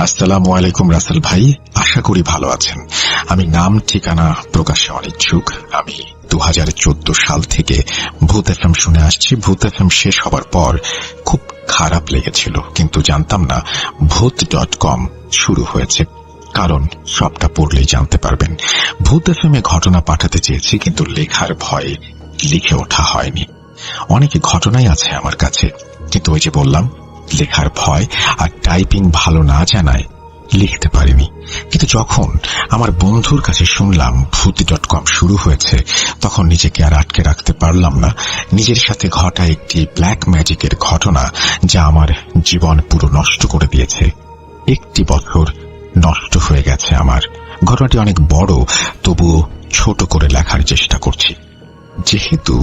আসসালামু আলাইকুম রাসেল ভাই, আশা করি ভালো আছেন। আমি নাম ঠিকানা প্রকাশে অনিচ্ছুক। আমি 2014 সাল থেকে ভূত এফএম শুনে আসছি। ভূত এফএম শেষ হবার পর খুব খারাপ লেগেছিল, কিন্তু জানতাম না ভূত.com শুরু হয়েছে। কারণ সবটা পড়লেই জানতে পারবেন। ভূত এফএম এ ঘটনা পাঠাতে চেয়েছি, কিন্তু লেখার ভয়ে লিখে ওঠা হয়নি। অনেক ঘটনাই আছে আমার কাছে, কিন্তু ওই যে বললাম, লেখার ভয় আর টাইপিং ভালো না জানায় লিখতে পারিনি। কিন্তু যখন আমার বন্ধুর কাছে শুনলাম ভূত.com শুরু হয়েছে, তখন নিজেকে আর আটকে রাখতে পারলাম না। নিজের সাথে ঘটা একটি ব্ল্যাক ম্যাজিকের ঘটনা, যা আমার জীবন পুরো নষ্ট করে দিয়েছে। 1 বছর নষ্ট হয়ে গেছে আমার। ঘটনাটি অনেক বড়, তবুও ছোট করে লেখার চেষ্টা করছি। যেহেতু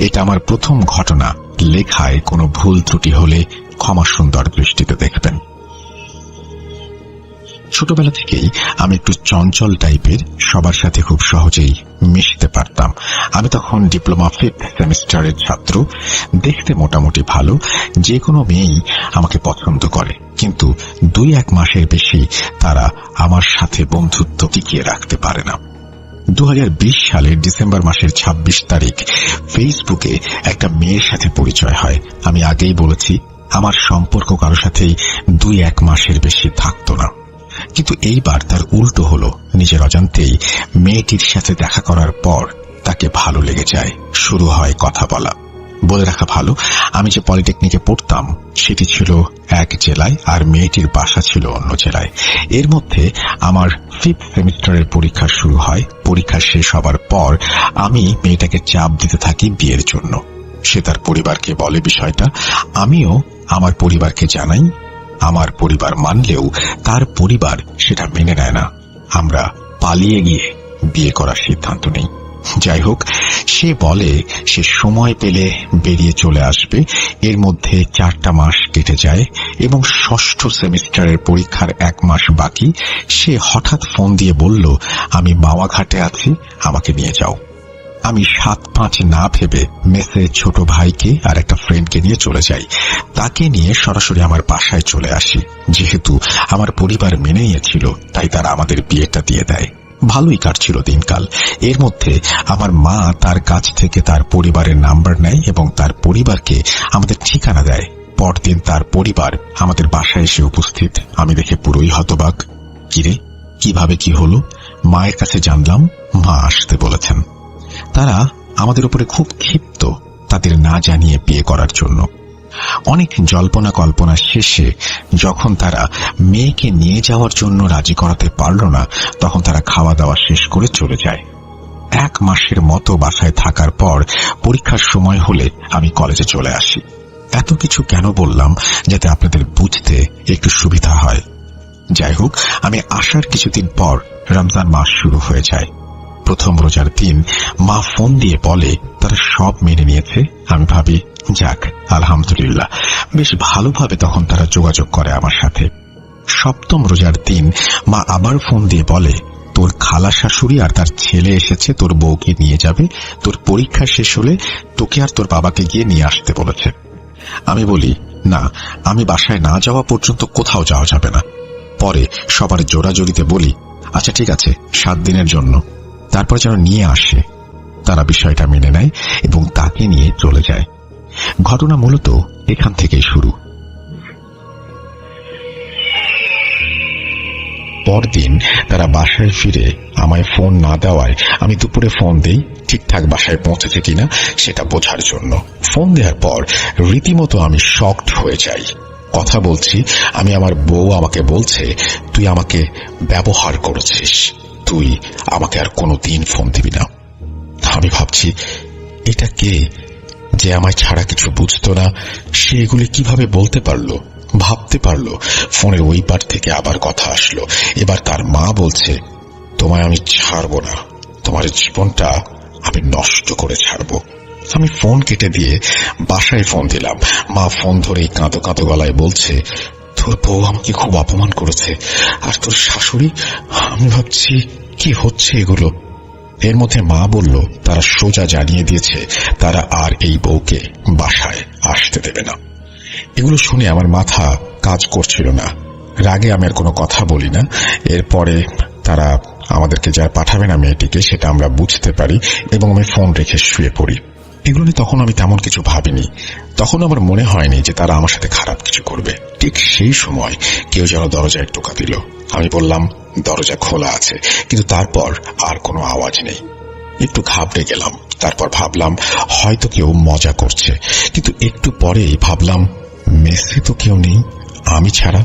এটা আমার প্রথম ঘটনা, লেখায় কোনো ভুল ত্রুটি হলে ক্ষমা সুন্দর দৃষ্টিতে দেখবেন। ছোটবেলা থেকেই আমি একটু চঞ্চল টাইপের, সবার সাথে খুব সহজেই মিশতে পারতাম। আমি তখন ডিপ্লোমা 5th সেমিস্টারের ছাত্র। দেখতে মোটামুটি ভালো, যে কোনো মেয়েই আমাকে পছন্দ করে, কিন্তু 2-1 মাসের বেশি তারা আমার সাথে বন্ধুত্ব টিকিয়ে রাখতে পারে না। 2020 সালের ডিসেম্বর মাসের 26 তারিখ ফেসবুকে একটা মেয়ের সাথে পরিচয় হয়। আমি আগেই বলেছি, আমার সম্পর্ক কারো সাথেই 2-1 মাসের বেশি থাকতো না। কিন্তু এইবার তার উল্টো হলো। নিজের অজান্তেই মেয়েটির সাথে দেখা করার পর তাকে ভালো লেগে যায়। শুরু হয় কথা বলা। বলে রাখা ভালো, আমি যে পলিটেকনিকে পড়তাম সেটি ছিল এক জেলায়, আর মেয়েটির বাসা ছিল অন্য জেলায়। এর মধ্যে আমার 5th সেমিস্টারের পরীক্ষা শুরু হয়। পরীক্ষা শেষ হবার পর আমি মেয়েটাকে চাপ দিতে থাকি বিয়ের জন্য। সে তার পরিবারকে বলে বিষয়টা, আমিও আমার পরিবারকে জানাই। আমার পরিবার মানলেও তার পরিবার সেটা মেনে নেয় না। আমরা পালিয়ে গিয়ে বিয়ে করার সিদ্ধান্ত নেই। যাই হোক, সে বলে সে সময় পেলে বেরিয়ে চলে আসবে। এর মধ্যে 4টা মাস কেটে যায় এবং 6ষ্ঠ সেমিস্টারের পরীক্ষার 1 মাস বাকি। সে হঠাৎ ফোন দিয়ে বলল, আমি মাওয়াঘাটে আছি, আমাকে নিয়ে যাও। আমি 7-5 না ভেবে মেসে ছোট ভাইকে আর একটা ফ্রেন্ডকে নিয়ে চলে যাই। তাকে নিয়ে সরাসরি আমার বাসায় চলে আসি। যেহেতু আমার পরিবার মেনে নিয়েছিল, তাই তারা আমাদের বিয়েটা দিয়ে দেয়। ভালোই কাটছিল দিনকাল। এর মধ্যে আমার মা তার কাছ থেকে তার পরিবারের নাম্বার নেয় এবং তার পরিবারকে আমাদের ঠিকানা দেয়। পরদিন তার পরিবার আমাদের বাসায় এসে উপস্থিত। আমি দেখে পুরোই হতবাক। কিরে, কিভাবে কি হলো? মায়ের কাছে জানলাম মা আসতে বলেছেন। তারা আমাদের উপরে খুব ক্ষিপ্ত, তাদের না জানিয়ে বিয়ে করার জন্য। অনেক জল্পনা কল্পনা শেষে যখন তারা মেয়েকে নিয়ে যাওয়ার জন্য রাজি করাতে পারল না, তখন তারা খাওয়া দাওয়া শেষ করে চলে যায়। 1 মাসের মতো বাসায় থাকার পর পরীক্ষার সময় হলে আমি কলেজে চলে আসি। এত কিছু কেন বললাম, যাতে আপনাদের বুঝতে একটু সুবিধা হয়। যাই হোক, আমি আসার কিছুদিন পর রমজান মাস শুরু হয়ে যায়। প্রথম রোজার দিন মা ফোন দিয়ে বলে তারা সব মেনে নিয়েছে। আমি ভাবি, যাক আলহামদুলিল্লাহ। বেশ ভালোভাবে তখন তারা যোগাযোগ করে আমার সাথে। 7ম রোজার দিন মা আবার ফোন দিয়ে বলে, তোর খালা শাশুড়ি আর তার ছেলে এসেছে, তোর বউকে নিয়ে যাবে। তোর পরীক্ষা শেষ হলে তোকে আর তোর বাবাকে গিয়ে নিয়ে আসতে বলেছে। আমি বলি, না, আমি বাসায় না যাওয়া পর্যন্ত কোথাও যাওয়া যাবে না। পরে সবার জোরাজোরিতে বলি, আচ্ছা ঠিক আছে, 7 দিনের জন্য। তারপর যেন নিয়ে আসে। তারা বিষয়টা মেনে নেয় এবং তাকে নিয়ে চলে যায়। ঘটনা মূলত এখান থেকেই শুরু। পরদিন তারা বাসায় ফিরে আমায় ফোন না দেওয়ায় আমি দুপুরে ফোন দেই, ঠিকঠাক বাসায় পৌঁছেছে কিনা সেটা বোঝার জন্য। ফোন দেওয়ার পর রীতিমতো আমি শকড হয়ে যাই। কথা বলছি, আমি আমার বউ আমাকে বলছে, তুই আমাকে ব্যবহার করেছিস, তুই আমাকে আর কোনোদিন ফোন দিবি না। আমি ভাবছি, এটা কে যে আমায় ছাড়া কিছু বুঝতো না? সে এগুলি কিভাবে বলতে পারলো, ভাবতে পারলো? ফোনের ওই পার থেকে আবার কথা আসলো। এবার তার মা বলছে, তোমায় আমি ছাড়বো না, তোমার জীবনটা আমি নষ্ট করে ছাড়বো। আমি ফোন কেটে দিয়ে বাসায় ফোন দিলাম। মা ফোন ধরেই কাঁদো কাঁদো গলায় বলছে, তোর বউ আমাকে খুব অপমান করেছে, আর তোর শাশুড়ি। আমি ভাবছি, কি হচ্ছে এগুলো? এর মধ্যে মা বলল তারা সোজা জানিয়ে দিয়েছে তারা আর এই বউকে বাসায় আসতে দেবে না। এগুলো শুনে আমার মাথা কাজ করছিল না। রাগে আমি আর কোনো কথা বলি না। এরপরে তারা আমাদেরকে যা পাঠাবে না মেয়েটিকে সেটা আমরা বুঝতে পারি এবং আমি ফোন রেখে শুয়ে পড়ি। এগুলো নিয়ে তখন আমি তেমন কিছু ভাবিনি। তখন আমার মনে হয়নি যে তারা আমার সাথে খারাপ কিছু করবে। ঠিক সেই সময় কেউ যেন দরজায় টোকা দিল। আমি বললাম দরজা খোলা আছে, কিন্তু তারপর আর কোনো আওয়াজ নেই। একটু ঘাবড়ে গেলাম। তারপর ভাবলাম হয়তো কেউ মজা করছে, কিন্তু একটু পরেই ভাবলাম মেসে তো কেউ নেই আমি ছাড়া।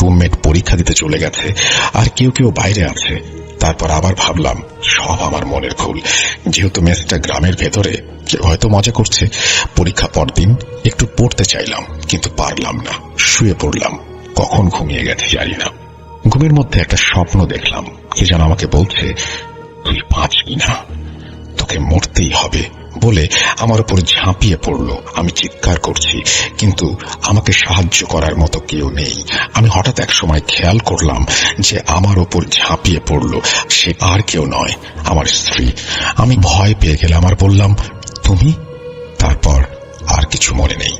রুমমেট পরীক্ষা দিতে চলে গেছে, আর কেউ কেউ বাইরে আছে। তারপর আবার ভাবলাম সব আমার মনের ভুল, যেহেতু মেসটা গ্রামের ভেতরে, কেউ হয়তো মজা করছে। পরীক্ষা পরদিন একটু পড়তে চাইলাম, কিন্তু পারলাম না। শুয়ে পড়লাম। কখন ঘুমিয়ে গেছে জানি না। ঘুমের মধ্যে একটা স্বপ্ন দেখলাম, কে যেন আমাকে বলছে তুই বাঁচবি না, তোকে মরতেই হবে বলে আমার উপর ঝাঁপিয়ে পড়ল। আমি চিৎকার করছি, কিন্তু আমাকে সাহায্য করার মতো কেউ নেই। আমি হঠাৎ এক সময় খেয়াল করলাম যে আমার উপর ঝাঁপিয়ে পড়ল সে আর কেউ নয়, আমার স্ত্রী। আমি ভয় পেয়ে গেলাম আর বললাম তুমি? তারপর আর কিছু মনে নেই।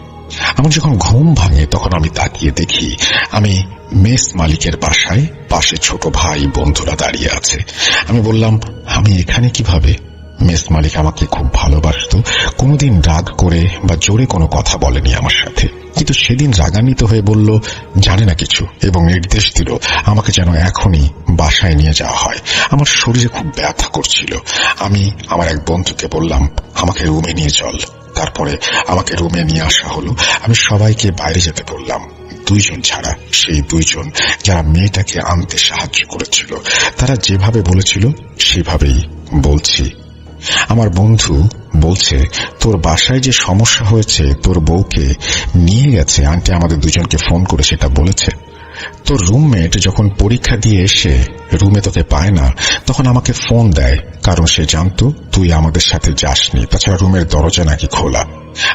আমার যখন ঘুম ভাঙে তখন আমি তাকিয়ে দেখি আমি মেস মালিকের বাসায়, পাশে ছোট ভাই বন্ধুরা দাঁড়িয়ে আছে। আমি বললাম আমি এখানে কিভাবে? মেস মালিক আমাকে খুব ভালোবাসত, কোনোদিন রাগ করে বা জোরে কোনো কথা বলেনি আমার সাথে, কিন্তু সেদিন রাগান্বিত হয়ে বলল জানে না কিছু এবং নির্দেশ দিল আমাকে যেন এখনই বাসায় নিয়ে যাওয়া হয়। আমার শরীরে খুব ব্যথা করছিল। আমি আমার এক বন্ধুকে বললাম আমাকে রুমে নিয়ে চল। তারপরে আমাকে রুমে নিয়ে আসা হলো। আমি সবাইকে বাইরে যেতে বললাম, 2 জন ছাড়া, সেই 2 জন যারা মেয়েটাকে আনতে সাহায্য করেছিল। তারা যেভাবে বলেছিল সেভাবেই বলছি। আমার বন্ধু বলছে তোর বাসায় যে সমস্যা হয়েছে, তোর বউকে নিয়ে গেছে আন্টি, আমাদের 2 জনকে ফোন করে সেটা বলেছে। তোর রুমমেট যখন পরীক্ষা দিয়ে এসে রুমে তোকে পায় না, তখন আমাকে ফোন দেয়, কারণ সে জানতো তুই আমাদের সাথে যাসনি। তাছাড়া রুমের দরজা নাকি খোলা।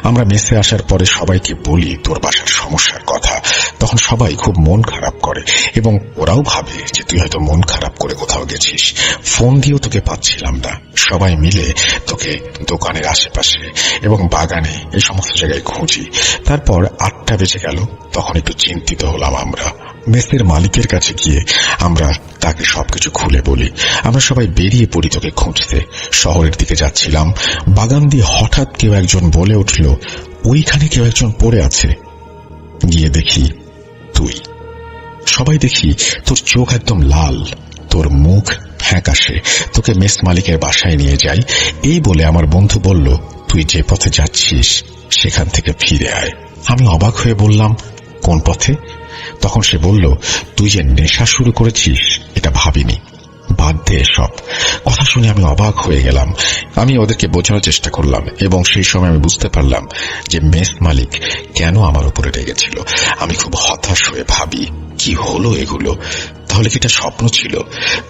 আমরা মেসে আসার পরে সবাইকে বলি তোর বাসার সমস্যার কথা, তখন সবাই খুব মন খারাপ করে এবং ওরাও ভাবে যে তুই হয়তো মন খারাপ করে কোথাও গেছিস। ফোন দিয়েও তোকে পাচ্ছিলাম না। সবাই মিলে তোকে দোকানের আশেপাশে এবং বাগানে এই সমস্ত জায়গায় খুঁজি। তারপর 8টা বেজে গেল। তখন একটু চিন্তিত হলাম। আমরা মেসের মালিকের কাছে গিয়ে আমরা তাকে সবকিছু খুলে বলি। আমরা সবাই বেরিয়ে পড়ি তোকে খুঁজতে। শহরের দিকে যাচ্ছিলাম, বাগান দিয়ে হঠাৎ কেউ একজন বলে উঠল ওইখানে কেউ একজন পড়ে আছে। গিয়ে দেখি তুই। সবাই দেখি তোর চোখ একদম লাল, তোর মুখ ফ্যাকাশে। তোকে মেস মালিকের বাসায় নিয়ে যাই। এই বলে আমার বন্ধু বলল তুই যে পথে যাচ্ছিস সেখান থেকে ফিরে আয়। আমি অবাক হয়ে বললাম কোন পথে? তখন সে বলল তুই যে নেশা শুরু করেছিস এটা ভাবিনি, বাদ দে সব। কথা শুনে আমি অবাক হয়ে গেলাম। আমি ওদেরকে বোঝানোর চেষ্টা করলাম এবং সেই সময় আমি বুঝতে পারলাম যে মেস মালিক কেন আমার উপরে রেগেছিল। আমি খুব হতাশ হয়ে ভাবি কি হলো এগুলো, তাহলে কি এটা স্বপ্ন ছিল?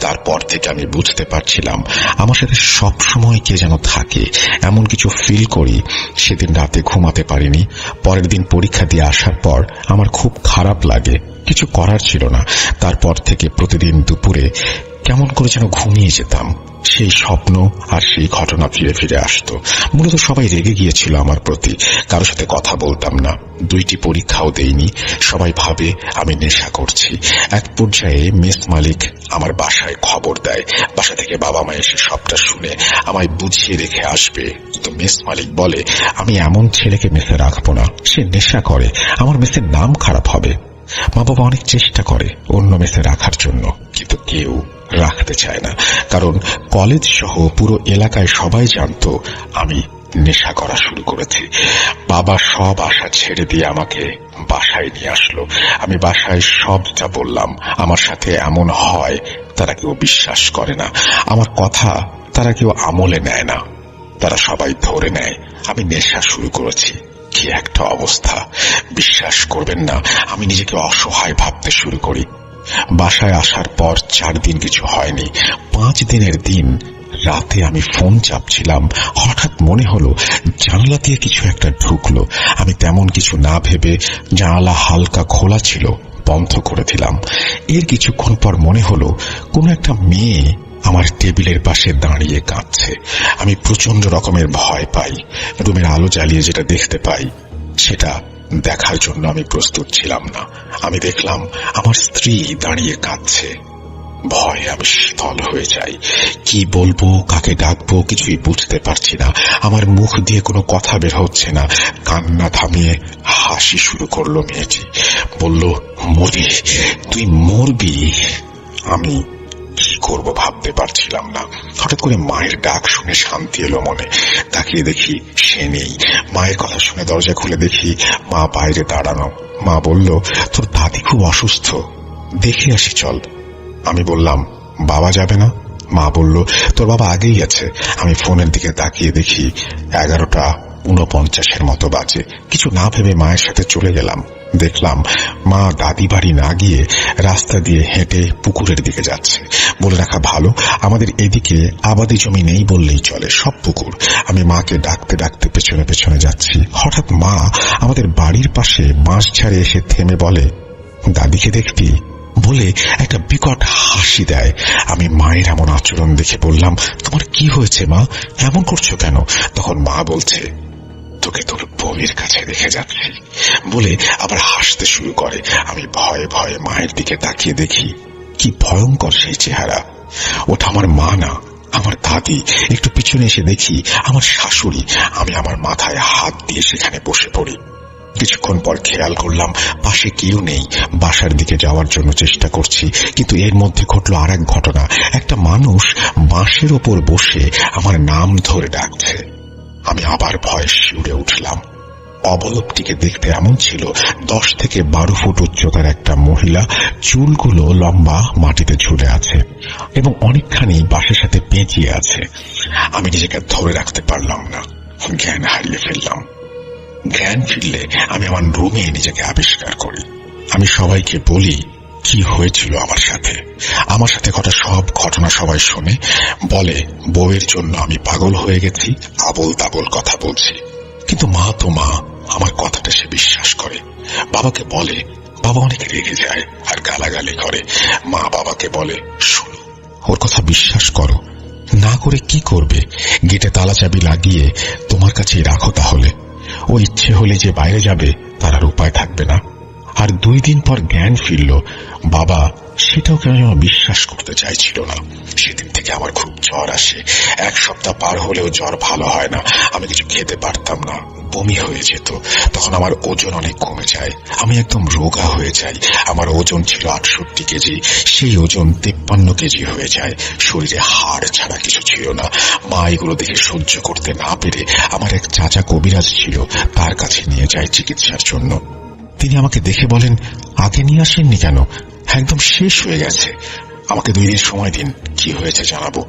তারপর থেকে আমি বুঝতে পারছিলাম আমার সাথে সব সময় কে যেন থাকে, এমন কিছু ফিল করি। সেদিন রাতে ঘুমাতে পারিনি। পরের দিন পরীক্ষা দিয়ে আসার পর আমার খুব খারাপ লাগে, কিছু করার ছিল না। তারপর থেকে প্রতিদিন দুপুরে কেমন করে যেন ঘুমিয়ে যেতাম। সেই স্বপ্ন আর সেই ঘটনা ফিরে ফিরে আসতো। মূলত সবাই রেগে গিয়েছিল আমার প্রতি। কারোর সাথে কথা বলতাম না, 2টি পরীক্ষাও দেইনি। সবাই ভাবে আমি নেশা করছি। এক পর্যায়ে মেস মালিক আমার বাসায় খবর দেয়। বাসা থেকে বাবা মা এসে সবটা শুনে আমায় বুঝিয়ে রেখে আসবে। কিন্তু মেস মালিক বলে আমি এমন ছেলেকে মেসে রাখবো না, সে নেশা করে, আমার মেসের নাম খারাপ হবে। মা বাবা অনেক চেষ্টা করে অন্য মেসে রাখার জন্য, কিন্তু কেউ রাখতে চায় না, কারণ কলেজ সহ পুরো এলাকায় সবাই জানতো আমি নেশা করা শুরু করেছি। বাবা সব আশা ছেড়ে দিয়ে আমাকে বাসায় নিয়ে আসলো। আমি বাসায় সবটা বললাম। আমার সাথে এমন হয় তারা কেউ বিশ্বাস করে না, আমার কথা তারা কেউ আমলে নেয় না। তারা সবাই ধরে নেয় আমি নেশা শুরু করেছি। কি একটা অবস্থা! বিশ্বাস করবেন না, আমি নিজেকে অসহায় ভাবতে শুরু করি। বাসায় আসার পর 4 দিন কিছু হয়নি। 5 দিনের দিন রাতে আমি ফোন চাপছিলাম, হঠাৎ মনে হলো জানলা দিয়ে কিছু একটা ঢুকলো। আমি তেমন কিছু না ভেবে জানালা হালকা খোলা ছিল, বন্ধ করে দিলাম। এর কিছুক্ষণ পর মনে হলো কোনো একটা মেয়ে আমার টেবিলের পাশে দাঁড়িয়ে কাঁদছে। আমি প্রচন্ড রকমের ভয় পাই। রুমের আলো জ্বালিয়ে যেটা দেখতে পাই সেটা দেখার জন্য আমি প্রস্তুত ছিলাম না। আমি দেখলাম আমার স্ত্রী দাঁড়িয়ে কাঁদছে। ভয়ে আমি শীতল হয়ে যাই। কি বলবো, কাকে ডাকবো কিছুই বুঝতে পারছি না। আমার মুখ দিয়ে কোনো কথা বের হচ্ছে না। কান্না থামিয়ে হাসি শুরু করলো মেয়েটি। বলল, মরবি, তুই মরবি। আমি কি করব ভাবতে পারছিলাম না। হঠাৎ করে মায়ের ডাক শুনে শান্তি এলো মনে। তাকিয়ে দেখি সে নেই। মায়ের কথা শুনে দরজা খুলে দেখি মা বাইরে দাঁড়ানো। মা বলল, তোর দাদি খুব অসুস্থ, দেখে আসি চল। আমি বললাম, বাবা যাবে না? মা বলল, তোর বাবা আগেই আছে। আমি ফোনের দিকে তাকিয়ে দেখি 11:49 মতো বাজে। কিছু না ভেবে মায়ের সাথে চলে গেলাম। দেখলাম মা দাদি বাড়ি না গিয়ে রাস্তা দিয়ে হেঁটে পুকুরের দিকে যাচ্ছে। বলে রাখা ভালো, আমাদের এদিকে আবাদি জমি নেই বললেই চলে, সব পুকুর। আমি মাকে ডাকতে ডাকতে পেছনে পেছনে যাচ্ছি। হঠাৎ মা আমাদের বাড়ির পাশে বাঁশ ঝাড়ে এসে থেমে বলে, দাদিকে দেখবি? বলে একটা বিকট হাসি দেয়। আমি মায়ের এমন আচরণ দেখে বললাম, তোমার কি হয়েছে মা, এমন করছো কেন? তখন মা বলছে, তোকে তোর বউয়ের কাছে রেখে যাচ্ছি বলে আবার হাসতে শুরু করে। আমি ভয়ে ভয়ে মায়ের দিকে তাকিয়ে দেখি কি ভয়ঙ্কর সেই চেহারা। ওটা আমার মা না, আমার দাদি। একটু পিছনে এসে দেখি আমার শাশুড়ি। আমি আমার মাথায় হাত দিয়ে সেখানে বসে পড়ি। কিছুক্ষণ পর খেয়াল করলাম পাশে কেউ নেই। বাসার দিকে যাওয়ার জন্য চেষ্টা করছি, কিন্তু এর মধ্যে ঘটল আর এক ঘটনা। একটা মানুষ বাঁশের ওপর বসে আমার নাম ধরে ডাকছে। আমি আবার ভয়ে শিউরে উঠলাম। অবয়বটিকে দেখতে এমন ছিল 10 থেকে 12 ফুট উচ্চতার একটা মহিলা। চুলগুলো লম্বা, মাটিতে ঝুলে আছে এবং অনেকখানি বাঁশের সাথে পেঁচিয়ে আছে। আমি নিজেকে ধরে রাখতে পারলাম না, জ্ঞান হারিয়ে ফেললাম। জ্ঞান ফিরলে আমি আমার রুমে নিজেকে আবিষ্কার করি। আমি সবাইকে বলি কি হয়েছিল আমার সাথে। আমার সাথে ঘটা সব ঘটনা সবাই শোনে। বলে বউয়ের জন্য আমি পাগল হয়ে গেছি, আবোল তাবোল কথা বলছি। কিন্তু মা তো মা, আমার কথাটা সে বিশ্বাস করে। বাবাকে বলে, বাবা অনেক রেগে যায় আর গালাগালি করে। মা বাবাকে বলে, শোনো, ওর কথা বিশ্বাস করো। না করে কি করবে? গেটে তালা চাবি লাগিয়ে তোমার কাছেই রাখো। তাহলে ও ইচ্ছে হলে যে বাইরে যাবে তার আর উপায় থাকবে না। আর 2 দিন পর জ্ঞান ফিরল। বাবা সেটাও কেন বিশ্বাস করতে চাইছিল না। সেদিন থেকে আমার খুব জ্বর আসে। 1 সপ্তাহ পার হলেও জ্বর ভালো হয় না। আমি কিছু খেতে পারতাম না, বমি হয়ে যেত। তখন আমার ওজন অনেক কমে যায়, আমি একদম রোগা হয়ে যাই। আমার ওজন ছিল 68 কেজি, সেই ওজন 53 কেজি হয়ে যায়। শরীরে হাড় ছাড়া কিছু ছিল না। মা এগুলো দেখে সহ্য করতে না পেরে আমার এক চাচা কবিরাজ ছিল, তার কাছে নিয়ে যায় চিকিৎসার জন্য। তিনি আমাকে দেখে বলেন, আগে নিয়ে আসেননি কেন? একদম শেষ হয়ে গেছে। আমাকে 2 দিন সময় দিন, কি হয়েছে জানাবো।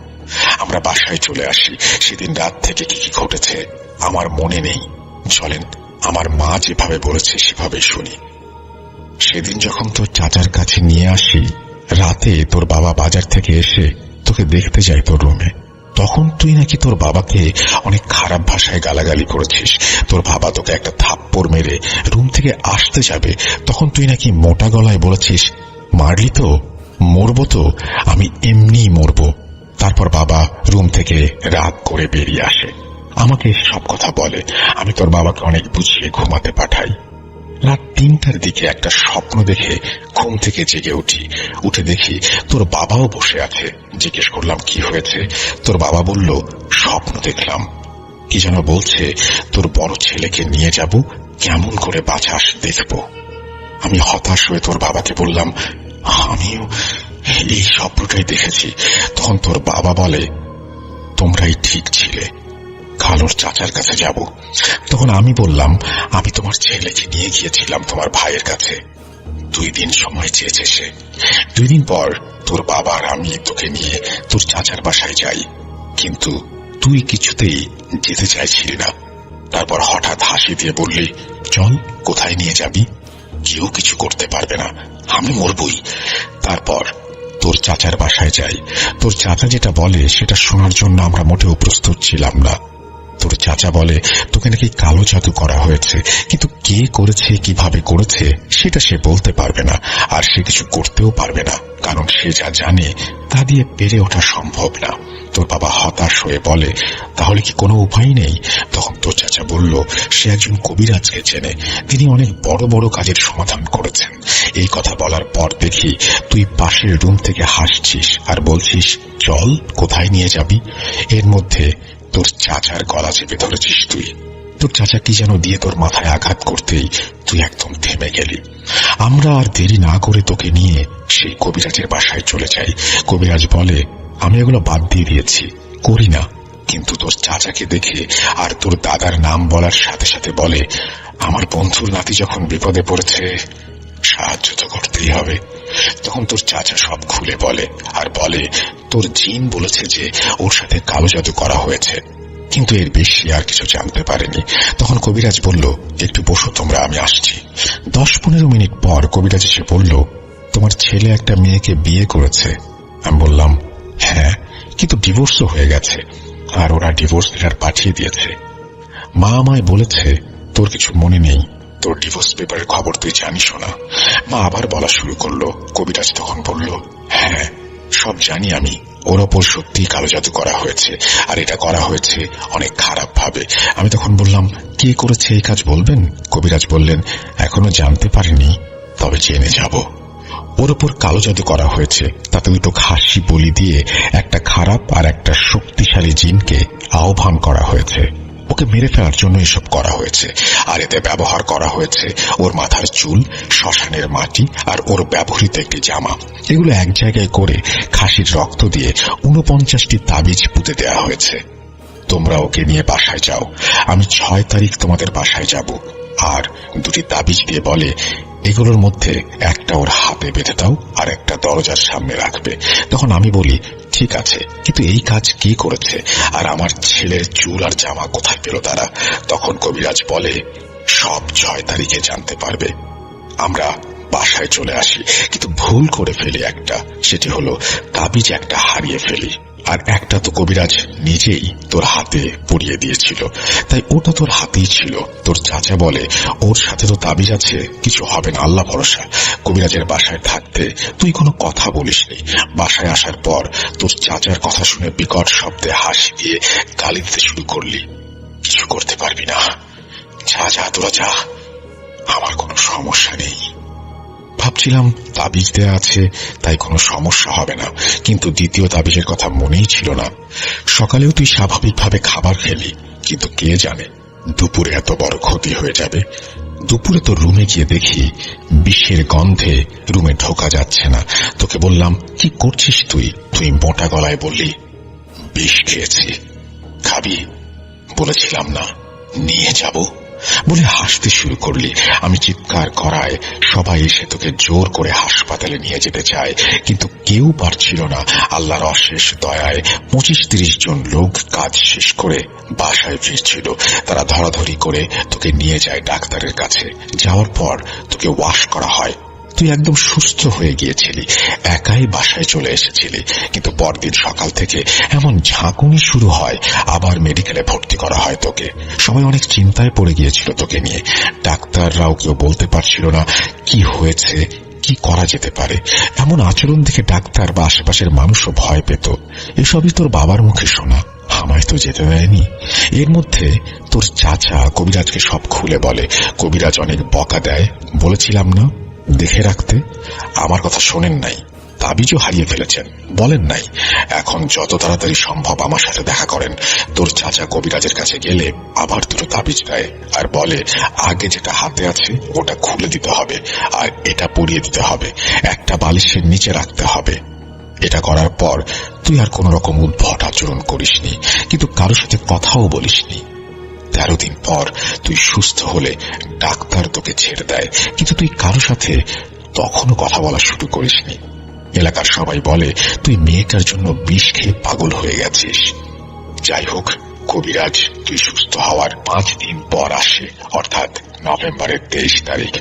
আমরা বাসায় চলে আসি। সেদিন রাত থেকে কি কি ঘটেছে আমার মনে নেই। চলেন আমার মা যেভাবে বলেছে সেভাবে শুনি। সেদিন যখন তোর চাচার কাছে নিয়ে আসি, রাতে তোর বাবা বাজার থেকে এসে তোকে দেখতে যায় তোর রুমে। তখন তুই নাকি তোর বাবাকে অনেক খারাপ ভাষায় গালাগালি করেছিস। তোর বাবা তোকে একটা থাপ্পড় মেরে রুম থেকে আসতে যাবে, তখন তুই নাকি মোটা গলায় বলেছিস, মারলি তো, মরবো তো, আমি এমনিই মরবো। তারপর বাবা রুম থেকে রাগ করে বেরিয়ে আসে, আমাকে সব কথা বলে। আমি তোর বাবাকে অনেক বুঝিয়ে ঘুমাতে পাঠাই। রাত 3টার দিকে একটা স্বপ্ন দেখে ঘুম থেকে জেগে উঠি। উঠে দেখি তোর বাবাও বসে আছে। জিজ্ঞেস করলাম কি হয়েছে। তোর বাবা বলল, স্বপ্ন দেখলাম, কি যেন বলছে, তোর বড় ছেলেকে নিয়ে যাব, কেমন করে বাঁচাস দেখবো। আমি হতাশ হয়ে তোর বাবাকে বললাম, আমিও এই স্বপ্নটাই দেখেছি। তখন তোর বাবা বলে, তোমরাই ঠিক ছিলে, খালুর চাচার কাছে যাব। তখন আমি বললাম, আমি তোমার ছেলেকে নিয়ে গিয়েছিলাম তোমার ভাইয়ের কাছে। 2 দিন সময় চেয়েছে সে। 2 দিন পর তোর বাবা আর আমি তোকে নিয়ে তোর চাচার বাসায় যাই, কিন্তু তুই কিছুতেই যেতে চাইছিলি না। তারপর হঠাৎ হাসি দিয়ে বললি, চল, কোথায় নিয়ে যাবি? কেউ কিছু করতে পারবে না, আমি মরবই। তারপর তোর চাচার বাসায় যাই। তোর চাচা যেটা বলে সেটা শোনার জন্য আমরা মোটেও প্রস্তুত ছিলাম না। তোর চাচা বলে তোকে নাকি কালো জাদু করা হয়েছে, কিন্তু কে করেছে, কিভাবে করেছে সেটা সে বলতে পারবে না, আর সে কিছু করতেও পারবে না, কারণ সে যা জানে তা দিয়ে পেরে ওঠা সম্ভব না। তোর বাবা হতাশ হয়ে বলে, তাহলে কি কোনো উপায় নেই? তখন তোর চাচা বলল, সে একজন কবিরাজকে চেনে, তিনি অনেক বড় বড় কাজের সমাধান করেছেন। এই কথা বলার পর দেখি তুই পাশের রুম থেকে হাসছিস আর বলছিস, চল, কোথায় নিয়ে যাবি? এর মধ্যে তোর চাচার গলা চেপে ধরেছিস তুই। তোর চাচা কি যেন দিয়ে তোর মাথায় আঘাত করতেই তুই একদম থেমে গেলি। আমরা আর দেরি না করে তোকে নিয়ে সেই কবিরাজের বাসায় চলে যাই। কবিরাজ বলে, আমি এগুলো বাদ দিয়ে দিয়েছি, করি না। কিন্তু তোর চাচাকে দেখে আর তোর দাদার নাম বলার সাথে সাথে বলে, আমার বন্ধুর নাতি যখন বিপদে পড়েছে, সাহায্য তো করতেই হবে। তখন তোর চাচা সব খুলে বলে আর বলে, তোর জিন বলেছে যে ওর সাথে কালো জাদু করা হয়েছে, কিন্তু এর বেশি আর কিছু জানতে পারেনি। তখন কবিরাজ বলল, একটু বসো তোমরা, আমি আসছি। 10-15 মিনিট পর কবিরাজ এসে বলল, তোমার ছেলে একটা মেয়েকে বিয়ে করেছে। আমি বললাম, হ্যাঁ, কিন্তু ডিভোর্সও হয়ে গেছে, আর ওরা ডিভোর্স লেটার পাঠিয়ে দিয়েছে। মা আমায় বলেছে তোর কিছু মনে নেই, তোর ডিভোর্স পেপারের খবর তুই জানিসও না। মা আবার বলা শুরু করলো। কবিরাজ তখন বলল, হ্যাঁ, সব জানি আমি। ওর ওপর সত্যিই কালো জাদু করা হয়েছে, আর এটা করা হয়েছে অনেক খারাপ ভাবে। আমি তখন বললাম, কে করেছে এই কাজ বলবেন? কবিরাজ বললেন, এখনো জানতে পারিনি, তবে জেনে যাব। ওর ওপর কালো জাদু করা হয়েছে, তাতে দুটো খাসি বলি দিয়ে একটা খারাপ আর একটা শক্তিশালী জিনকে আহ্বান করা হয়েছে। ওকে মেরে ফেলার জন্য এসব করা হয়েছে, আর এতে ব্যবহার করা হয়েছে ওর মাথার চুল, শ্মশানের মাটি আর ওর ব্যবহৃত একটি জামা। এগুলো এক জায়গায় করে খাসির রক্ত দিয়ে 49টি তাবিজ পুঁতে দেওয়া হয়েছে। তোমরা ওকে নিয়ে বাসায় যাও, আমি 6 তারিখ তোমাদের বাসায় যাব। আর 2টি তাবিজ দিয়ে বলে, এগুলোর মধ্যে একটা ওর হাতে বেঁধে দাও আর একটা দরজার সামনে রাখবে। তখন আমি বলি, ঠিক আছে, কিন্তু এই কাজ কে করেছে, আর আমার ছেলের চুল আর জামা কোথায় পেল তারা? তখন কবিরাজ বলে, সব 6 তারিখে জানতে পারবে। আমরা বাসায় চলে আসি, কিন্তু ভুল করে ফেলি একটা, সেটি হলো তাবিজ একটা হারিয়ে ফেলি, আর একটা তো কবিরাজ নিজেই তোর হাতে পরিয়ে দিয়েছিল, তাই ওটা তোর হাতেই ছিল। তোর চাচা বলে, ওর সাথে তো তাবিজ আছে, কিছু হবে না, আল্লাহ ভরসা। কবিরাজের বাসায় থাকতে তুই কোনো কথা বলিসনি। বাসায় আসার পর তোর চাচার কথা শুনে বিকট শব্দে হাসি দিয়ে গালি দিতে শুরু করলি। কিছু করতে পারবি না, যা যা, তোরা যা, আমার কোনো সমস্যা নেই। ভাবছিলাম তাবিজ দেয়া আছে, তাই কোনো সমস্যা হবে না, কিন্তু দ্বিতীয় তাবিজের কথা মনেই ছিল না। সকালেও তুই স্বাভাবিকভাবে খাবার খেলি, কিন্তু কে জানে দুপুরে এত বড় ক্ষতি হয়ে যাবে। দুপুরে তো রুমে গিয়ে দেখি বিষের গন্ধে রুমে ঢোকা যাচ্ছে না। তোকে বললাম, কি করছিস তুই? তুই মোটা গলায় বললি, বিষ খেয়েছি। খাবি? বলেছিলাম না, নিয়ে যাব বলে হাসতে শুরু করলি। আমি চিৎকার করায় সবাই এসে তোকে জোর করে হাসপাতালে নিয়ে যেতে চায়, কিন্তু কেউ পারছিল না। আল্লাহর অশেষ দয়ায় 25-30 জন লোক কাজ শেষ করে বাসায় ফিরছিল। তারা ধরাধরি করে তোকে নিয়ে যায় ডাক্তারের কাছে। যাওয়ার পর তোকে ওয়াশ করা হয়। তুই একদম সুস্থ হয়ে গিয়েছিলি, একাই বাসায় চলে এসেছিলি, কিন্তু পরদিন সকাল থেকে এমন ঝাঁকুনি শুরু হয়, আবার মেডিকেলে ভর্তি করা হয় তোকে। সবাই অনেক চিন্তায় পড়ে গিয়েছিল তোকে নিয়ে। ডাক্তাররাও কেউ বলতে পারছিল না কি হয়েছে, কি করা যেতে পারে। এমন আচরণ দেখে ডাক্তার বা আশেপাশের মানুষও ভয় পেত। এসবই তোর বাবার মুখে শোনা, আমায় তো যেতে দেয়নি। এর মধ্যে তোর চাচা কবিরাজকে সব খুলে বলে। কবিরাজ অনেক বকা দেয়, বলেছিলাম না দেখে রাখতে। আমার কথা শোনেন নাই, তাবিজও হারিয়ে ফেলেছেন, বলেন নাই। এখন যত তাড়াতাড়ি সম্ভব আমার সাথে দেখা করেন। তোর চাচা কবিরাজের কাছে গেলে আবার 2টো তাবিজ দেয় আর বলে, আগে যেটা হাতে আছে ওটা খুলে দিতে হবে, আর এটা পরিয়ে দিতে হবে, একটা বালিশের নিচে রাখতে হবে। এটা করার পর তুই আর কোন রকম উদ্ভট আচরণ করিসনি, কিন্তু কারোর সাথে কথাও বলিসনি। 13 দিন পর তুই সুস্থ হলে ডাক্তার তোকে ছেড়ে দেয়, কিন্তু তুই কারো সাথে তখনও কথা বলা শুরু করিসনি। এলাকার সবাই বলে তুই মেয়েটার জন্য বিষ খেয়ে পাগল হয়ে গেছিস। যাই হোক, কবিরাজ তুই সুস্থ হওয়ার 5 দিন পর আসে, অর্থাৎ নভেম্বরের 23 তারিখ।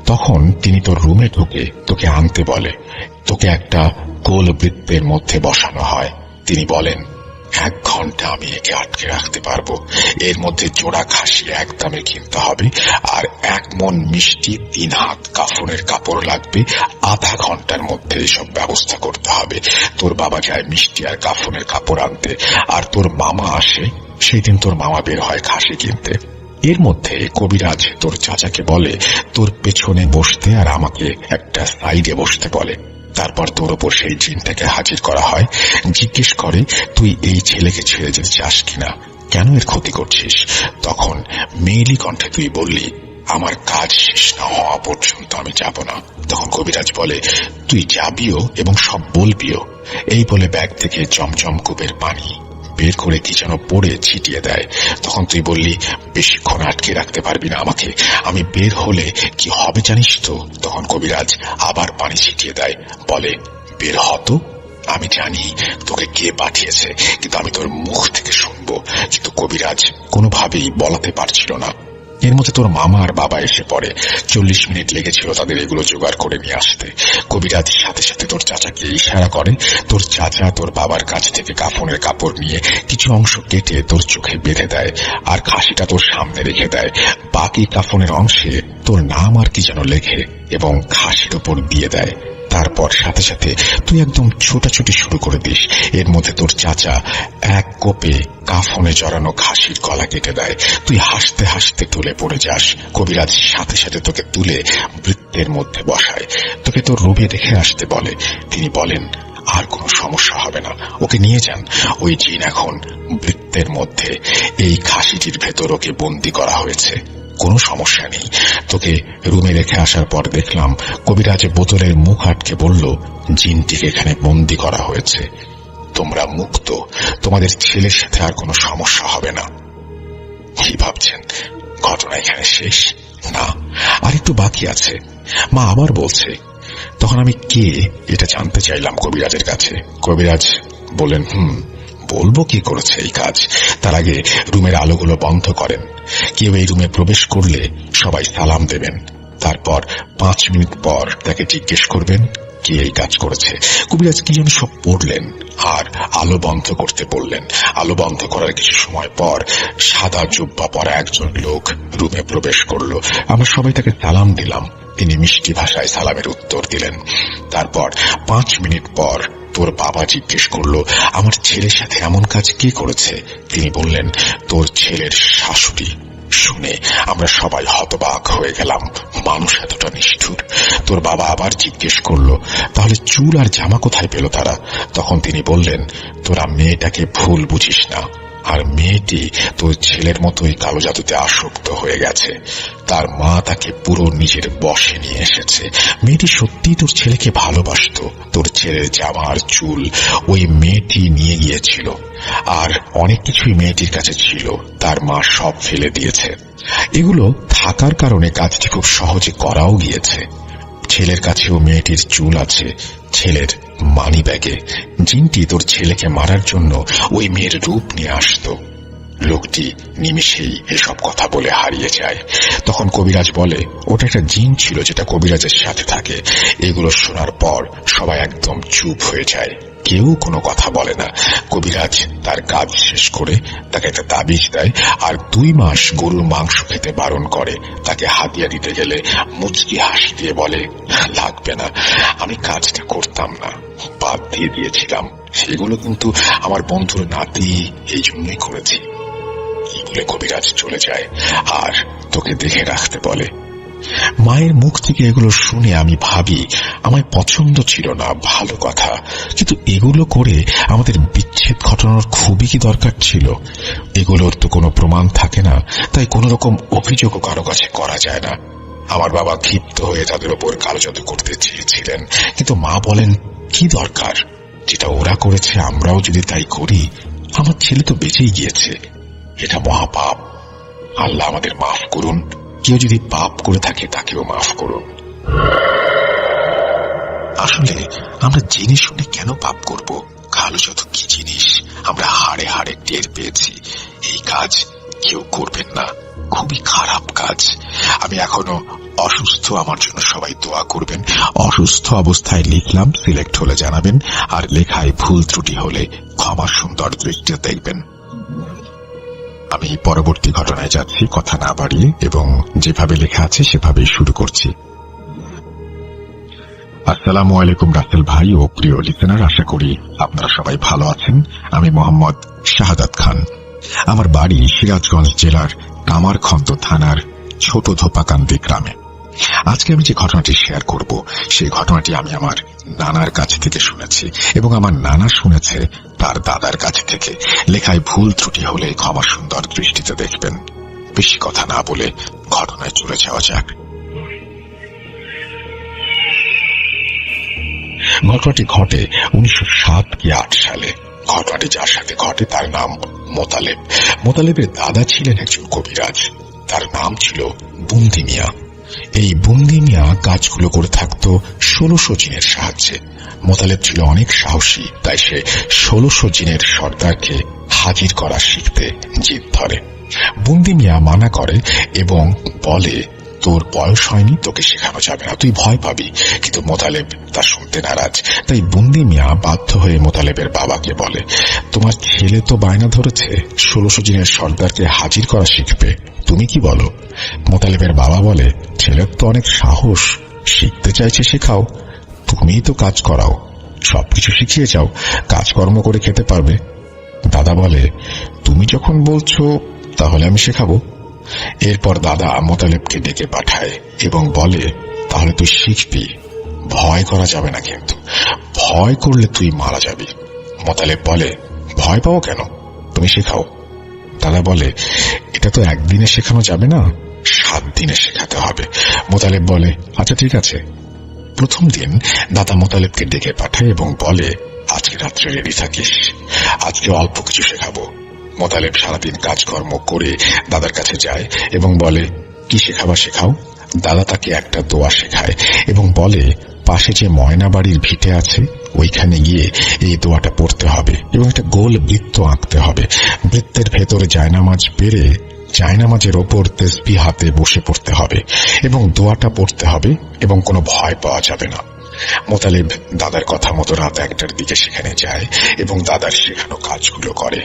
তখন তিনি তোর রুমে ঢুকে তোকে আনতে বলে। তোকে একটা গোল বৃত্তের মধ্যে বসানো হয়। তিনি বলেন, 1 ঘন্টা আমি একে আটকে রাখতে পারবো। এর মধ্যে জোড়া খাসি একদমে কিনতে হবে, আর 1 মণ মিষ্টি, 3 হাত কাফনের কাপড় লাগবে। আধা ঘন্টার মধ্যে এসব ব্যবস্থা করতে হবে। তোর বাবা যায় মিষ্টি আর কাফনের কাপড় আনতে, আর তোর মামা আসে। সেই দিন তোর মামা বের হয় খাসি কিনতে। এর মধ্যে কবিরাজ তোর চাচাকে বলে তোর পেছনে বসতে, আর আমাকে একটা সাইডে বসতে বলে। তারপর তোর ওপর সেই জিনটাকে হাজির করা হয়। জিজ্ঞেস করে তুই এই ছেলেকে ছেড়ে যেতে চাস কিনা, কেন এর ক্ষতি করছিস। তখন মেয়েলি কণ্ঠে তুই বললি, আমার কাজ শেষ না হওয়া পর্যন্ত আমি যাব না। তখন কবিরাজ বলে তুই যাবিও এবং সব বলবিও। এই বলে ব্যাগ থেকে জমজম কূপের পানি বের করে কি যেন পড়ে ছিটিয়ে দেয়। তখন তুই বললি বেশিক্ষণ আটকে রাখতে পারবি না আমাকে, আমি বের হলে কি হবে জানিস তো। তখন কবিরাজ আবার পানি ছিটিয়ে দেয়, বলে বের হতো, আমি জানি তোকে কে পাঠিয়েছে, কিন্তু আমি তোর মুখ থেকে শুনবো। কিন্তু কবিরাজ কোনোভাবেই বলাতে পারছিল না। এর মধ্যে তোর মামা আর বাবা এসে পড়ে। 40 মিনিট লেগেছিল তাদের এগুলো জোগাড় করে নিয়ে আসতে। কবিরাজ সাথে সাথে তোর চাচাকে ইশারা করে। তোর চাচা তোর বাবার কাছ থেকে কাফনের কাপড় নিয়ে কিছু অংশ কেটে তোর চোখে বেঁধে দেয়, আর খাসিটা তোর সামনে রেখে দেয়। বাকি কাফনের অংশে তোর নাম আর কি যেন লেখে এবং খাসির ওপর দিয়ে দেয়। তারপর সাথে সাথে তুই একদম ছোটাছুটি শুরু করে দিস। এর মধ্যে তোর চাচা 1 কোপে কাফনে জড়ানো খাসির গলা কেটে দেয়। তুই হাসতে হাসতে তুলে পড়ে যাস। কবিরাজ সাথে সাথে তোকে তুলে বৃত্তের মধ্যে বসায়, তোকে তোর রুমে রেখে আসতে বলে। তিনি বলেন আর কোনো সমস্যা হবে না, ওকে নিয়ে যান। ওই জিন এখন বৃত্তের মধ্যে, এই খাসিটির ভেতর ওকে বন্দি করা হয়েছে, কোনো সমস্যা নেই। তোকে রুমে রেখে আসার পর দেখলাম কবিরাজ বোতলের মুখ আটকে বলল, জিনটিকে এখানে বন্দি করা হয়েছে, তোমরা মুক্ত, তোমাদের ছেলের সাথে আর কোনো সমস্যা হবে না। কি ভাবছেন ঘটনা এখানে শেষ? না, আর একটু বাকি আছে। মা আবার বলছে। তখন আমি কে এটা জানতে চাইলাম কবিরাজের কাছে। কবিরাজ বলেন বলবো কি করেছে এই কাজ। তার আগে রুমের আলোগুলো বন্ধ করেন। কেউ এই রুমে প্রবেশ করলে সবাই সালাম দেবেন। তারপর 5 মিনিট পর তাকে জিজ্ঞেস করবেন কে এই কাজ করেছে। কবিরাজ কি যেন সব পড়লেন আর আলো বন্ধ করতে বললেন। আলো বন্ধ করার কিছু সময় পর সাদা জুব্বা পরা একজন লোক রুমে প্রবেশ করলো। আমরা সবাই তাকে সালাম দিলাম। তিনি মিষ্টি ভাষায় সালামের উত্তর দিলেন। তারপর 5 মিনিট পর তোর বাবা জিজ্ঞেস করলো আমার ছেলের সাথে এমন কাজ কে করেছে। তিনি বললেন তোর ছেলের শাশুড়ি। শুনে আমরা সবাই হতবাক হয়ে গেলাম, মানুষ এতটা নিষ্ঠুর। তোর বাবা আবার জিজ্ঞেস করলো তাহলে চুল আর জামা কোথায় পেল তারা। তখন তিনি বললেন তোরা মেয়েটাকে ভুল বুঝিস না, আর মেয়েটি তোর ছেলের মতোই কালো জাদুতে আসক্ত হয়ে গেছে। তার মা তাকে পুরো নিজের বশে নিয়ে এসেছে। মেয়েটি সত্যিই তোর ছেলেকে ভালোবাসত। তোর ছেলের জামা আর চুল ওই মেয়েটি নিয়ে গিয়েছিল, আর অনেক কিছুই মেয়েটির কাছে ছিল, তার মা সব ফেলে দিয়েছে। এগুলো থাকার কারণে কাজটি খুব সহজে করাও গিয়েছে। ছেলের কাছেও মেয়েটির চুল আছে, ছেলের মানি ব্যাগে। জিনটি তোর ছেলেকে মারার জন্য ওই মেয়ের রূপ নিয়ে আসতো। লোকটি নিমিষেই এসব কথা বলে হারিয়ে যায়। তখন কবিরাজ বলে ওটা একটা জিন ছিল যেটা কবিরাজের সাথে থাকে। এগুলো শোনার পর সবাই একদম চুপ হয়ে যায়, কেউ কোনো কথা বলে না। কবিরাজ তার কাজ শেষ করে তাকে একটা তাবিজ দেয়, আর 2 মাস গরুর মাংস খেতে বারণ করে। তাকে হাতিয়া দিতে গেলে মুচকি হাসি দিয়ে বলে লাগবে না, আমি কাজটা করতাম না, বাদ দিয়ে দিয়েছিলাম। সেগুলো কিন্তু আমার বন্ধুর নাতি, এই জন্যই করেছি। এই বলে কবিরাজ চলে যায় আর তোকে দেখে রাখতে বলে। মায়ের মুখ থেকে এগুলো শুনে আমি ভাবি আমায় পছন্দ ছিল না, ভালো কথা, কিন্তু এগুলো করে আমাদের বিচ্ছেদ ঘটানোর খুবই কি দরকার ছিল? এগুলোর তো কোনো প্রমাণ থাকে না, তাই কোনো রকম অভিযোগও কারো কাছে করা যায় না। আমার বাবা ক্ষিপ্ত হয়ে তাদের ওপর কালো জাদু করতে চেয়েছিলেন, কিন্তু মা বলেন কি দরকার, যেটা ওরা করেছে আমরাও যদি তাই করি, আমার ছেলে তো বেঁচেই গিয়েছে। এটা মহাপাপ, আল্লাহ আমাদের মাফ করুন। কেউ যদি পাপ করে থাকে তাকেও মাফ করুন। আসলে আমরা জেনে শুনে কেন পাপ করব? কালো জাদু কি জিনিস আমরা হাড়ে হাড়ে টের পেয়েছি। এই কাজ কেউ করবেন না, খুবই খারাপ কাজ। আমি এখনো অসুস্থ, আমার জন্য সবাই দোয়া করবেন। অসুস্থ অবস্থায় লিখলাম, সিলেক্ট হলে জানাবেন, আর লেখায় ভুল ত্রুটি হলে ক্ষমা সুন্দর দৃষ্টিতে দেখবেন। আমি পরবর্তী ঘটনায় যাচ্ছি কথা না বাড়িয়ে, এবং যেভাবে লেখা আছে সেভাবেই শুরু করছি। আসসালামু আলাইকুম রাসেল ভাই ও প্রিয় লিসেনার, আশা করি আপনারা সবাই ভালো আছেন। আমি মোহাম্মদ শাহাদাত খান। আমার বাড়ি সিরাজগঞ্জ জেলার কামারখন্দ থানার ছোট ধোপাকান্দি গ্রামে। আজকে আমি যে ঘটনাটি শেয়ার করব সেই ঘটনাটি আমি আমার নানার কাছ থেকে শুনেছি, এবং আমার নানা শুনেছে তার দাদার কাছ থেকে। লেখায় ভুল ত্রুটি হলে ক্ষমা সুন্দর দৃষ্টিতে দেখবেন। বেশি কথা না বলে ঘটনায় চলে যাওয়া যাক। ঘটনাটি ঘটে 1907 কি 8 সালে। ঘটনাটি যার সাথে ঘটে তার নাম মোতালেব। মোতালেবের দাদা ছিলেন একজন কবিরাজ, তার নাম ছিল বুন্দি মিয়া। এই বুন্দি মিয়া কাজগুলো করে থাকত 1600 জিনের সাহায্যে। মোতালেব ছিল অনেক সাহসী, তাই সে 1600 জিনের সর্দারকে হাজির করা শিখতে জিদ ধরে। বুন্দি মিয়া মানা করে এবং বলে, তোর বয়স হয়নি, তোকে শেখানো যাবে না, তুই ভয় পাবি। কিন্তু মোতালেব তা শুনতে নারাজ। তাই বুন্দি মিয়া বাধ্য হয়ে মোতালেবের বাবাকে বলে, তোমার ছেলে তো বায়না ধরেছে 1600 জিনের সর্দারকে হাজির করা শিখবে, তুমি কি বলো? মোতালেবের বাবা বলে, ছেলের তো অনেক সাহস, শিখতে চাইছে শেখাও, তুমিই তো কাজ করাও, সবকিছু শিখিয়ে যাও, কাজকর্ম করে খেতে পারবে। দাদা বলে, তুমি যখন বলছো তাহলে আমি শেখাবো। এরপর দাদা মোতালেবকে ডেকে পাঠায় এবং বলে, তাহলে তুই শিখবি, ভয় করা যাবে না, কিন্তু ভয় করলে তুই মারা যাবি। মোতালেব বলে, ভয় পাও কেন, তুমি শেখাও। দাদা বলে, এটা তো একদিনে শেখানো যাবে না, 7 দিনে শেখাতে হবে। মোতালেব বলে, আচ্ছা ঠিক আছে। প্রথম দিন দাদা মোতালেবকে ডেকে পাঠায় এবং বলে, আজকে রাত্রে রেডি থাকিস, আজকে অল্প কিছু শেখাবো। মোতালেব সারাদিন কাজকর্ম করে দাদার কাছে যায় এবং বলে, কি শেখাবা শেখাও। দাদা তাকে একটা দোয়া শেখায় এবং বলে, পাশে যে ময়না বাড়ির ভিটে আছে ওইখানে গিয়ে এই দোয়াটা পড়তে হবে এবং একটা গোল বৃত্ত আঁকতে হবে। বৃত্তের ভেতরে জায়নামাজ পেরে জায়নামাজের ওপর তাসবিহ হাতে বসে পড়তে হবে এবং দোয়াটা পড়তে হবে এবং কোনো ভয় পাওয়া যাবে না। মোতালেব দাদার কথা মতো রাত 1টার দিকে সেখানে যায় এবং দাদার শেখানো কাজগুলো করে।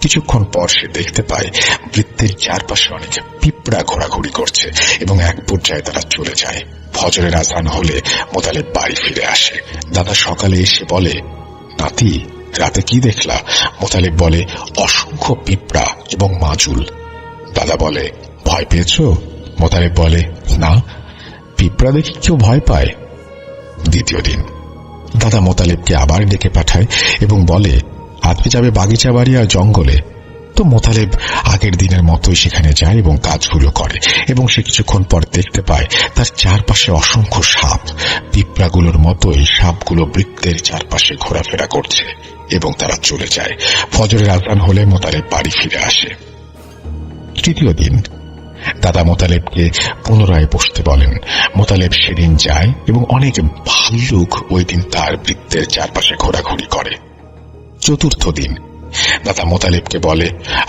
কিছুক্ষণ পর সে দেখতে পায় বৃত্তের চারপাশে অনেক পিঁপড়া ঘোরাঘুরি করছে এবং এক পর্যায়ে তারা চলে যায়। ফজরের আজান হলে মোতালেব বাড়ি ফিরে আসে। দাদা সকালে এসে বলে, নাতি রাতে কি দেখলা? মোতালেব বলে, অসংখ্য পিঁপড়া এবং মাজুল। দাদা বলে, ভয় পেয়েছো? মোতালেব বলে, না, পিঁপড়া দেখি কেউ ভয় পায়? দ্বিতীয় দিন দাদা মোতালেবকে আবার ডেকে পাঠায় এবং বলে, আজকে যাবে বাগিচা বাড়ি আর জঙ্গলে। তো মোতালেব আগের দিনের মতোই সেখানে যায় এবং কাজগুলো করে এবং সে কিছুক্ষণ পর দেখতে পায় তার চারপাশে অসংখ্য সাপ। পিঁপড়াগুলোর মতোই সাপগুলো বৃত্তের চারপাশে ঘোরাফেরা করছে এবং তারা চলে যায়। ফজরের আজান হলে মোতালেব বাড়ি ফিরে আসে। তৃতীয় দিন দাদা মোতালেবকে পুনরায় বসতে বলেন। মোতালেব সেদিন যায় এবং অনেক ভাল্লুক ওই দিন তার বৃত্তের চারপাশে ঘোরাঘুরি করে। চতুর্থ দিন দাদা মোতালেবকে বলে,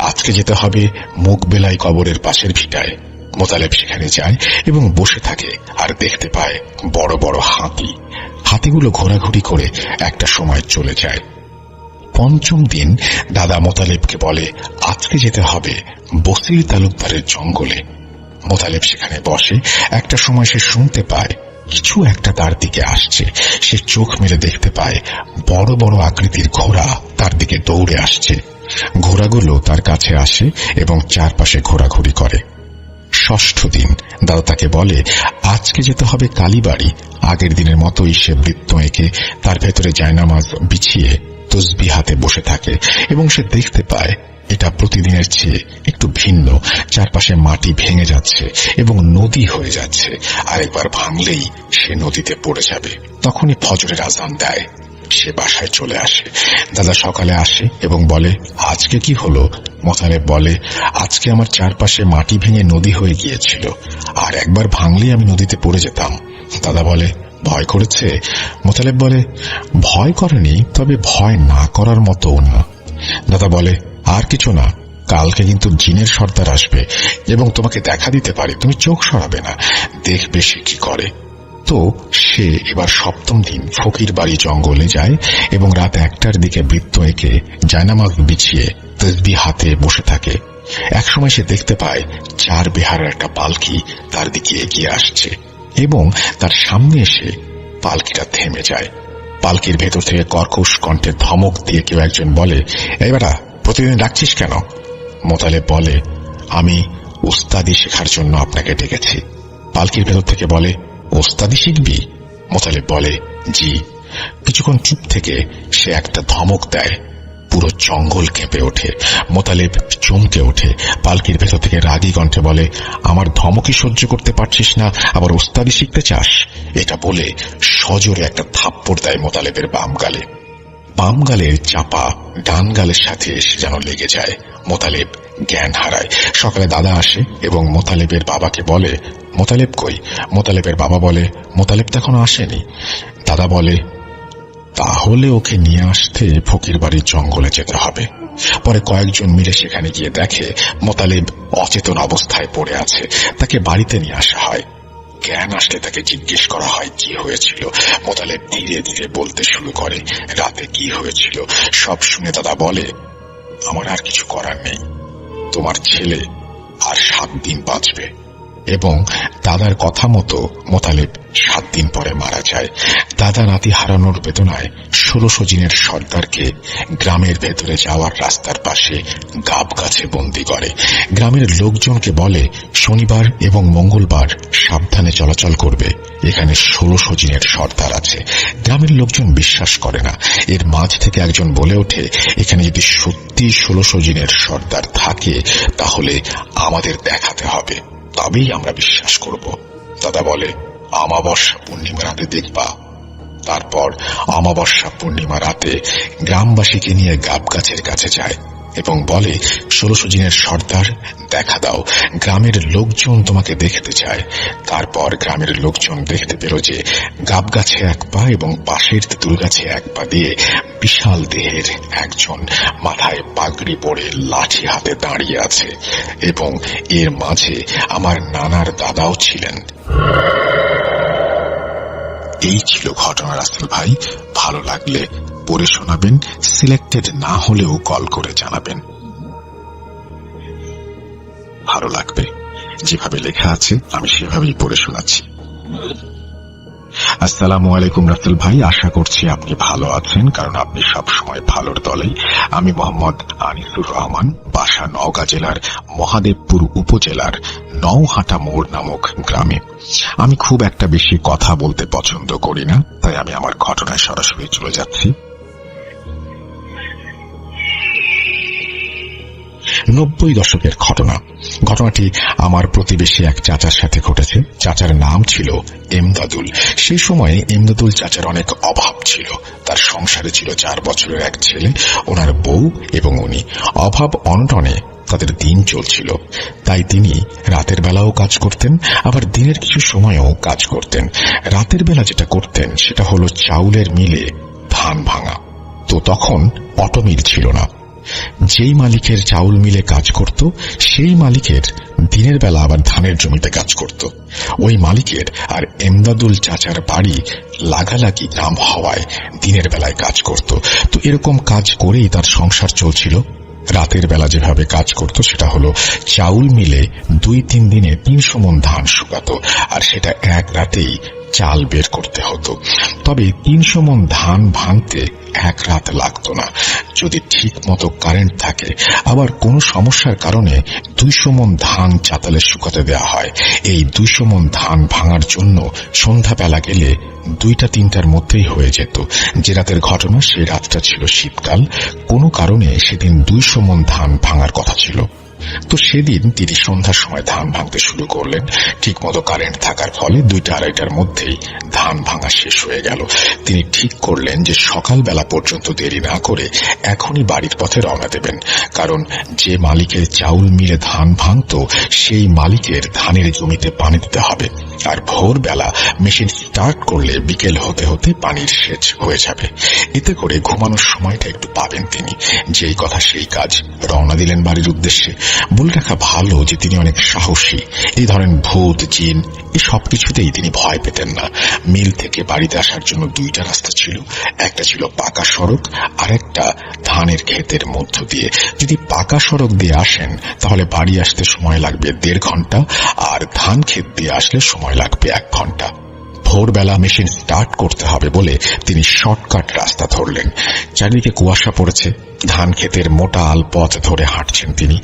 আজকে যেতে হবে মুগবেলাই কবরের পাশের ভিটায়। মোতালেব সেখানে যায় এবং বসে থাকে আর দেখতে পায় বড় বড় হাতি। হাতিগুলো ঘোরাঘুরি করে একটা সময় চলে যায়। পঞ্চম দিন দাদা মোতালেবকে বলে, আজকে যেতে হবে বসির তালুকদারের জঙ্গলে। মোতালেব সেখানে বসে। একটা সময় সে শুনতে পায় কিছু একটা তার দিকে আসছে। সে চোখ মেলে দেখতে পায় বড় বড় আকৃতির ঘোড়া তার দিকে দৌড়ে আসছে। ঘোড়াগুলো তার কাছে আসে এবং চারপাশে ঘোরাঘুরি করে। ষষ্ঠ দিন দাদা তাকে বলে, আজকে যেতে হবে কালীবাড়ি। আগের দিনের মতোই সে বৃত্ত এঁকে তার ভেতরে জায়নামাজ বিছিয়ে তাসবিহ হাতে বসে থাকে এবং সে দেখতে পায় এটা প্রতিদিনের চেয়ে একটু ভিন্ন। চারপাশে মাটি ভেঙে যাচ্ছে এবং নদী হয়ে যাচ্ছে, আরেকবার ভাঙলেই সে নদীতে পড়ে যাবে। তখনই ফজরের আজান দেয়। সে বাসায় চলে আসে। দাদা সকালে আসে এবং বলে, আজকে কি হলো? মোতালেব বলে, আজকে আমার চারপাশে মাটি ভেঙে নদী হয়ে গিয়েছিল, আর একবার ভাঙলেই আমি নদীতে পড়ে যেতাম। দাদা বলে, ভয় করেছে? মোতালেব বলে, ভয় করেনি, তবে ভয় না করার মতো না। দাদা বলে, আর কিছু না, কালকে কিন্তু জিনের সর্দার আসবে এবং তোমাকে দেখা দিতে পারে, তুমি চোখ সরাবে না, দেখবে সে কি করে। তো সে এবার 7ম দিন ফকির বাড়ি জঙ্গলে যায় এবং রাত 1টার দিকে বৃত্ত এঁকে জায়নামাজ বিছিয়ে তসবিহ হাতে বসে থাকে। একসময় সে দেখতে পায় 4 বিহারের একটা পালকি তার দিকে এগিয়ে আসছে এবং তার সামনে এসে পালকিটা থেমে যায়। পালকির ভেতর থেকে কর্কশ কণ্ঠে ধমক দিয়ে কেউ একজন বলে, এই বেটা, প্রতিদিন ডাকছিস কেন? মোতালেব বলে, আমি ওস্তাদি শেখার জন্য আপনাকে ডেকেছি। পালকির ভেতর থেকে বলে, ওস্তাদি শিখবি? মোতালেব বলে, জি। কিছুক্ষণ চুপ থেকে সে একটা ধমক দেয়। পুরো জঙ্গল কেঁপে ওঠে। মোতালেব চমকে ওঠে। পালকির ভেতর থেকে রাগী কণ্ঠে বলে, আমার ধমকি সহ্য করতে পারছিস না, আবার ওস্তাদি শিখতে চাস? এটা বলে সজোরে একটা থাপ্পড় দেয় মোতালেবের বাম গালে। বাম গালের চাপা ডান গালের সাথে এসে যেন লেগে যায়। মোতালেব জ্ঞান হারায়। সকালে দাদা আসে এবং মোতালেবের বাবাকে বলে, মোতালেব কই? মোতালেবের বাবা বলে, মোতালেব তো এখনো আসেনি। দাদা বলে, তাহলে ওকে নিয়ে আসতে ফকির বাড়ির জঙ্গলে যেতে হবে। পরে কয়েকজন মিলে সেখানে গিয়ে দেখে মোতালেব অচেতন অবস্থায় পড়ে আছে। তাকে বাড়িতে নিয়ে আসা হয়। জ্ঞান আসলে তাকে জিজ্ঞেস করা হয় কি হয়েছিল। মোতালেব ধীরে ধীরে বলতে শুরু করে রাতে কি হয়েছিল। সব শুনে দাদা বলে, আমার আর কিছু করার নেই, তোমার ছেলে আর 7 দিন বাঁচবে। এবং দাদার কথা মতো মোতালেব 7 দিন পরে মারা যায়। দাদা নাতি হারানোর বেদনায় 1600 জিনের সর্দারকে গ্রামের ভেতরে যাওয়ার রাস্তার পাশে গাব গাছে বন্দী করে। গ্রামের লোকজনকে বলে, শনিবার এবং মঙ্গলবার সাবধানে চলাচল করবে, এখানে 1600 জিনের সর্দার আছে। গ্রামের লোকজন বিশ্বাস করে না। এর মাঝ থেকে একজন বলে ওঠে, এখানে যদি সত্যি 1600 জিনের সর্দার থাকে তাহলে আমাদের দেখাতে হবে, তবেই আমরা বিশ্বাস করব। দাদা বলে, অমাবস্যা পূর্ণিমা রাতে দেখবা। তারপর অমাবস্যা পূর্ণিমা রাতে গ্রামবাসীকে নিয়ে গাব গাছের কাছে যায় এবং বলে, 1600 জিনের সর্দার দেখা দাও, গ্রামের লোকজন তোমাকে দেখতে চায়। তারপর গ্রামের লোকজন দেখতে পেল যে গাব গাছে 1 পা এবং পাশের তেঁতুল গাছে 1 পা দিয়ে বিশাল দেহের একজন মাথায় পাগড়ি পরে লাঠি হাতে দাঁড়িয়ে আছে এবং এর মাঝে আমার নানার দাদাও ছিলেন। এই ছিল ঘটনা রাসেল ভাই। ভালো লাগলে পড়ে শোনাবেন, সিলেক্টেড না হলেও কল করে জানাবেন। ভালো লাগবে, যেভাবে লেখা আছে আমি সেভাবেই পড়ে শোনাচ্ছি। আসসালামু আলাইকুম রাসেল ভাই, আশা করছি আপনি ভালো আছেন, কারণ আপনি সবসময় ভালোর দলেই। আমি মোহাম্মদ আনিসুর রহমান, বাসা নওগাঁ জেলার মহাদেবপুর উপজেলার নওহাটা মোড় নামক গ্রামে। আমি খুব একটা বেশি কথা বলতে পছন্দ করি না, তাই আমি আমার ঘটনায় সরাসরি চলে যাচ্ছি। 90 দশকের ঘটনা। ঘটনাটি আমার প্রতিবেশী এক চাচার সাথে ঘটেছে। চাচার নাম ছিল এমদাদুল। সেই সময়ে এমদাদুল চাচার অনেক অভাব ছিল। তার সংসারে ছিল 4 বছরের এক ছেলে, ওনার বউ এবং উনি। অভাব অনটনে তাদের দিন চলছিল। তাই তিনি রাতের বেলাও কাজ করতেন, আবার দিনের কিছু সময়েও কাজ করতেন। রাতের বেলা যেটা করতেন সেটা হলো চাউলের মিলে ধান ভাঙা। তো তখন অটো মিল ছিল না। যেই মালিকের চাউল মিলে কাজ করত সেই মালিকের দিনের বেলা আবার ধানের জমিতে কাজ করত। ওই মালিকের আর এমদাদুল চাচার বাড়ি লাগালাগি গ্রাম হওয়ায় দিনের বেলায় কাজ করত। তো এরকম কাজ করেই তার সংসার চলছিল। রাতের বেলা যেভাবে কাজ করত সেটা হলো চাউল মিলে 2-3 দিনে 300 মণ ধান শুকাতো, আর সেটা এক রাতেই চাল বের করতে হতো। তবে 300 মণ ধান ভাঙতে 1 রাত লাগতো না, যদি ঠিক মতো কারেন্ট থাকে। আবার কোন সমস্যার কারণে 200 মণ ধান চাতালে শুকাতে দেওয়া হয়। এই 200 মণ ধান ভাঙার জন্য সন্ধ্যাবেলা গেলে 2টা-3টার মধ্যেই হয়ে যেত। যে রাতের ঘটনা সেই রাতটা ছিল শীতকাল। কোনো কারণে সেদিন 200 মণ ধান ভাঙার কথা ছিল। তো সেদিন তিনি সন্ধ্যার সময় ধান ভাঙতে শুরু করলেন। ঠিক মতো কারেন্ট থাকার ফলে 2টা-2:30টার মধ্যেই ধান ভাঙা শেষ হয়ে গেল। তিনি ঠিক করলেন যে সকালবেলা পর্যন্ত দেরি না করে এখনই বাড়ির পথে রওনা দেবেন, কারণ যে মালিকের চাউল মিলে ধান ভাঙত সেই মালিকের ধানের জমিতে পানি দিতে হবে। আর ভোরবেলা মেশিন স্টার্ট করলে বিকেল হতে হতে পানির সেচ হয়ে যাবে। এতে করে ঘুমানোর সময়টা একটু পাবেন তিনি। যেই কথা সেই কাজ, রওনা দিলেন বাড়ির উদ্দেশ্যে। বলে রাখা ভালো যে তিনি অনেক সাহসী। এই ধরেন ভূত, জিন এই সবকিছুতেই তিনি ভয় পেতেন না। মিল থেকে বাড়িতে আসার জন্য দুইটা রাস্তা ছিল, একটা ছিল পাকা সড়ক, আর একটা ধানের ক্ষেতের মধ্য দিয়ে। যদি পাকা সড়ক দিয়ে আসেন তাহলে বাড়ি আসতে সময় লাগবে 1.5 ঘন্টা, আর ধান ক্ষেত দিয়ে আসলে সময় লাগবে 1 ঘন্টা। ভোরবেলা মেশিন স্টার্ট করতে হবে বলে তিনি শর্টকাট রাস্তা ধরলেন। চারিদিকে কুয়াশা পড়েছে। ধান ক্ষেতের মোটা আলপথ ধরে হাঁটছেন তিনি।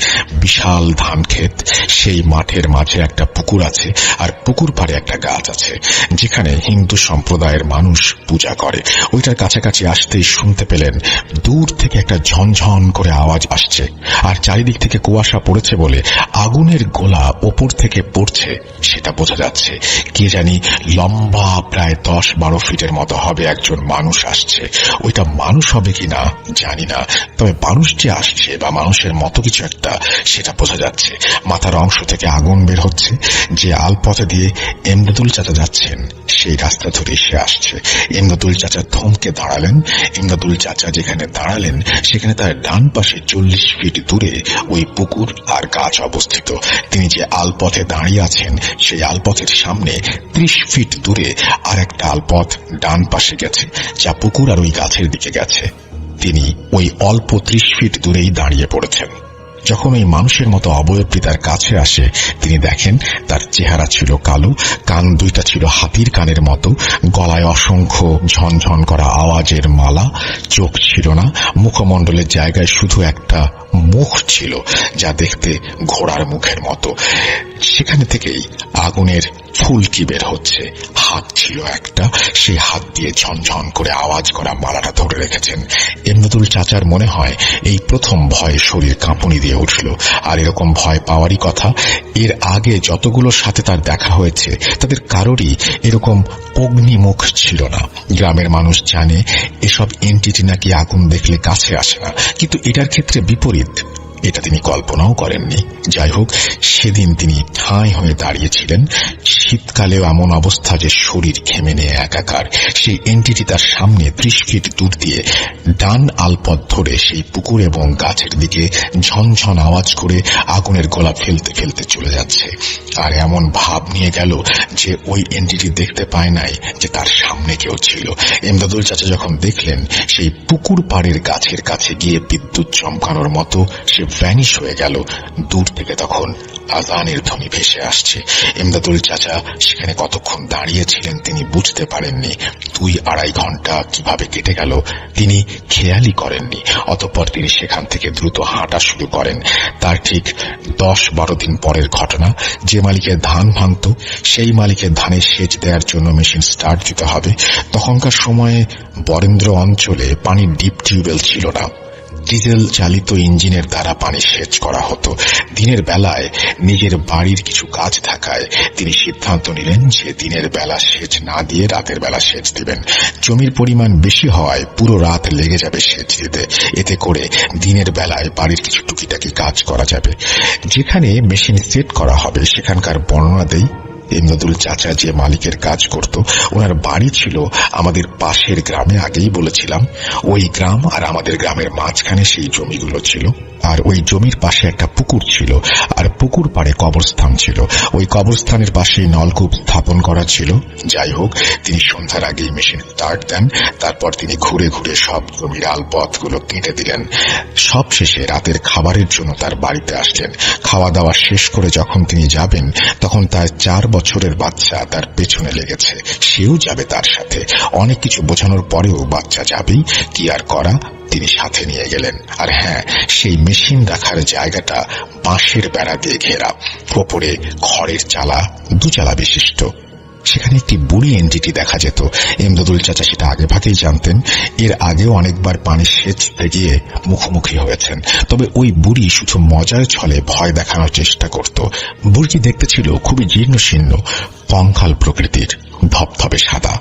বিশাল ধান ক্ষেত, সেই মাঠের মাঝে একটা পুকুর আছে, আর পুকুর পাড়ে একটা গাছ আছে যেখানে হিন্দু সম্প্রদায়ের মানুষ পূজা করে। ওইটার কাছাকাছি আসতেই শুনতে পেলেন দূর থেকে একটা ঝনঝন করে আওয়াজ আসছে, আর চারিদিক থেকে কুয়াশা পড়েছে বলে আগুনের গোলা ওপর থেকে পড়ছে সেটা বোঝা যাচ্ছে। কে জানি লম্বা প্রায় 10-12 ফিটের মতো হবে একজন মানুষ আসছে। ওইটা মানুষ হবে কিনা জানি না, তবে মানুষ যে আসছে বা মানুষের মতো কিছু একটা সেটা বোঝা যাচ্ছে। মাথার অংশ থেকে আগুন বের হচ্ছে। যে আলপথে দিয়ে এমদাদুল চাচা যাচ্ছেন সেই রাস্তা ধরে সে আসছে। এমদাদুল চাচা থমকে দাঁড়ালেন। এমদাদুল চাচা যেখানে দাঁড়ালেন সেখানে তার ডান পাশে 40 ফিট দূরে ওই পুকুর আর গাছ অবস্থিত। তিনি যে আলপথে দাঁড়িয়ে আছেন সেই আলপথের সামনে 30 ফিট দূরে আর একটা আলপথ ডান পাশে গেছে, যা পুকুর আর ওই গাছের দিকে গেছে। তিনি ওই অল্প 30 ফিট দূরেই দাঁড়িয়ে পড়েছেন। যখন ওই মানুষের মতো অবয়বটি তার কাছে আসে তিনি দেখেন তার চেহারা ছিল কালো, কান দুইটা ছিল হাতির কানের মতো, গলায় অসংখ্য ঝনঝন করা আওয়াজের মালা, চোখ ছিল না, মুখমণ্ডলের জায়গায় শুধু একটা মুখ ছিল যা দেখতে ঘোড়ার মুখের মতো। সেখানে থেকেই আগুনের ফুলকি বের হচ্ছে। হাত ছিল একটা, সেই হাত দিয়ে ঝনঝন করে আওয়াজ করা মালাটা ধরে রেখেছেন। এমদাদুল চাচার মনে হয় এই প্রথম ভয়ে শরীর কাঁপুনি দিয়ে উঠল। আর এরকম ভয় পাওয়ারই কথা। এর আগে যতগুলোর সাথে তার দেখা হয়েছে তাদের কারোরই এরকম অগ্নিমুখ ছিল না। গ্রামের মানুষ জানে এসব এন্টিটি নাকি আগুন দেখলে কাছে আসে না, কিন্তু এটার ক্ষেত্রে বিপরীত। এটা তিনি কল্পনাও করেননি। যাই হোক, সেদিন তিনি ঠাঁই হয়ে দাঁড়িয়েছিলেন। শীতকালেও এমন অবস্থা যে শরীর ঘেমে নিয়ে একাকার। সেই এন্টিটি তার সামনে 30 ফিট দূর দিয়ে ডান আলপথ ধরে সেই পুকুর এবং গাছের দিকে ঝনঝন আওয়াজ করে আগুনের গোলা ফেলতে ফেলতে চলে যাচ্ছে। আর এমন ভাব নিয়ে গেল যে ওই এন্টিটি দেখতে পায় নাই যে তার সামনে কেউ ছিল। এমদাদুল চাচা যখন দেখলেন সেই পুকুর পাড়ের গাছের কাছে গিয়ে বিদ্যুৎ চমকানোর মতো সে ভ্যানিশ হয়ে গেল। দূর থেকে তখন আজানের ধ্বনি ভেসে আসছে। এমদাদুল চাচা সেখানে কতক্ষণ দাঁড়িয়েছিলেন তিনি বুঝতে পারেননি। 2-2.5 ঘন্টা কিভাবে কেটে গেল তিনি খেয়ালই করেননি। অতঃপর তিনি সেখান থেকে দ্রুত হাঁটা শুরু করেন। তার ঠিক 10-12 দিন পরের ঘটনা। যে মালিকের ধান ভাঙত সেই মালিকের ধানের সেচ দেওয়ার জন্য মেশিন স্টার্ট দিতে হবে। তখনকার সময়ে বরেন্দ্র অঞ্চলে পানির ডিপ টিউবওয়েল ছিল না। ডিজেল চালিত ইঞ্জিনের দ্বারা পানি সেচ করা হতো। দিনের বেলায় নিজের বাড়ির কিছু কাজ থাকায় তিনি সিদ্ধান্ত নিলেন যে দিনের বেলা সেচ না দিয়ে রাতের বেলা সেচ দিবেন। জমির পরিমাণ বেশি হওয়ায় পুরো রাত লেগে যাবে সেচ দিতে। এতে করে দিনের বেলায় বাড়ির কিছু টুকিটাকি কাজ করা যাবে। যেখানে মেশিন সেট করা হবে সেখানকার বর্ণনা দেই। এমদাদুল চাচা যে মালিকের কাজ করত ওনার বাড়ি ছিল আমাদের পাশের গ্রামে। আগেই বলেছিলাম ওই গ্রাম আর আমাদের গ্রামের মাঝখানে সেই জমিগুলো ছিল। আর ওই জমির পাশে একটা পুকুর ছিল, আর পুকুর পাড়ে কবরস্থান ছিল। ওই কবরস্থানের পাশেই নলকূপ স্থাপন করা ছিল। যাই হোক, তিনি সন্ধ্যার আগেই মেশিন স্টার্ট দেন। তারপর তিনি ঘুরে ঘুরে সব জমির আলপথগুলো কেটে দিলেন। সব শেষে রাতের খাবারের জন্য তার বাড়িতে আসলেন। খাওয়া দাওয়া শেষ করে যখন তিনি যাবেন তখন তার 4 বছরের বাচ্চা তার পেছনে লেগেছে। সেও যাবে তার সাথে। অনেক কিছু বোঝানোর পরেও বাচ্চা যাবেই, কি আর করা। তিনি সাথে নিয়ে গেলেন। আর হ্যাঁ, সেই মেশিন রাখার জায়গাটা বাঁশের বেড়া দিয়ে ঘেরা, ওপরে খড়ের চালা, 2 চালা বিশিষ্ট। সেখানে একটি বুড়ি এন্টিটি দেখা যেত। এমদাদুল চাচা সেটা আগে ভাগেই জানতেন। এর আগেও অনেকবার পানি সেচতে গিয়ে মুখোমুখি হয়েছেন। তবে ওই বুড়ি শুধু মজার ছলে ভয় দেখানোর চেষ্টা করত। বুড়িটি দেখতে ছিল খুবই জীর্ণ শীর্ণ, কঙ্কাল প্রকৃতির, ধপধপে সাদা।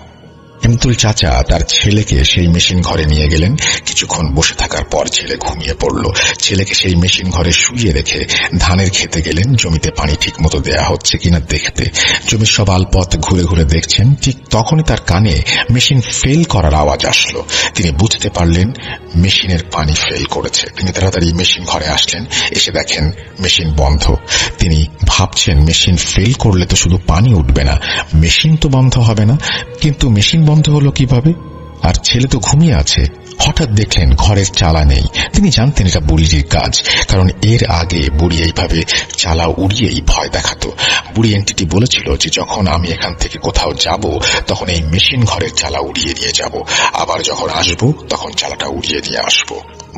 এমতুল চাচা তার ছেলেকে সেই মেশিন ঘরে নিয়ে গেলেন। কিছুক্ষণ বসে থাকার পর ছেলে ঘুমিয়ে পড়ল। ছেলেকে সেই মেশিন ঘরে শুইয়ে রেখে ধানের খেতে গেলেন জমিতে পানি ঠিক মতো দেয়া হচ্ছে কিনা দেখতে। জমির সব আলপথ ঘুরে ঘুরে দেখছেন। ঠিক তখনই তার কানে মেশিন ফেল করার আওয়াজ আসলো। তিনি বুঝতে পারলেন মেশিনের পানি ফেল করেছে। তিনি তাড়াতাড়ি মেশিন ঘরে আসলেন। এসে দেখেন মেশিন বন্ধ। তিনি ভাবছেন মেশিন ফেল করলে তো শুধু পানি উঠবে না, মেশিন তো বন্ধ হবে না। কিন্তু মেশিন বন্ধ হলো কিভাবে? আর ছেলে তো ঘুমিয়ে আছে। হঠাৎ দেখলেন ঘরের চালা নেই। তিনি জানতেন এটা বুড়ির কাজ, কারণ এর আগে বুড়ি এইভাবে চালা উড়িয়েই ভয় দেখাতো। বুড়ি এন্টিটি বলেছিল যে যখন আমি এখান থেকে কোথাও যাব তখন এই মেশিন ঘরের চালা উড়িয়ে নিয়ে যাব, আবার যখন আসব তখন চালাটা উড়িয়ে নিয়ে আসব,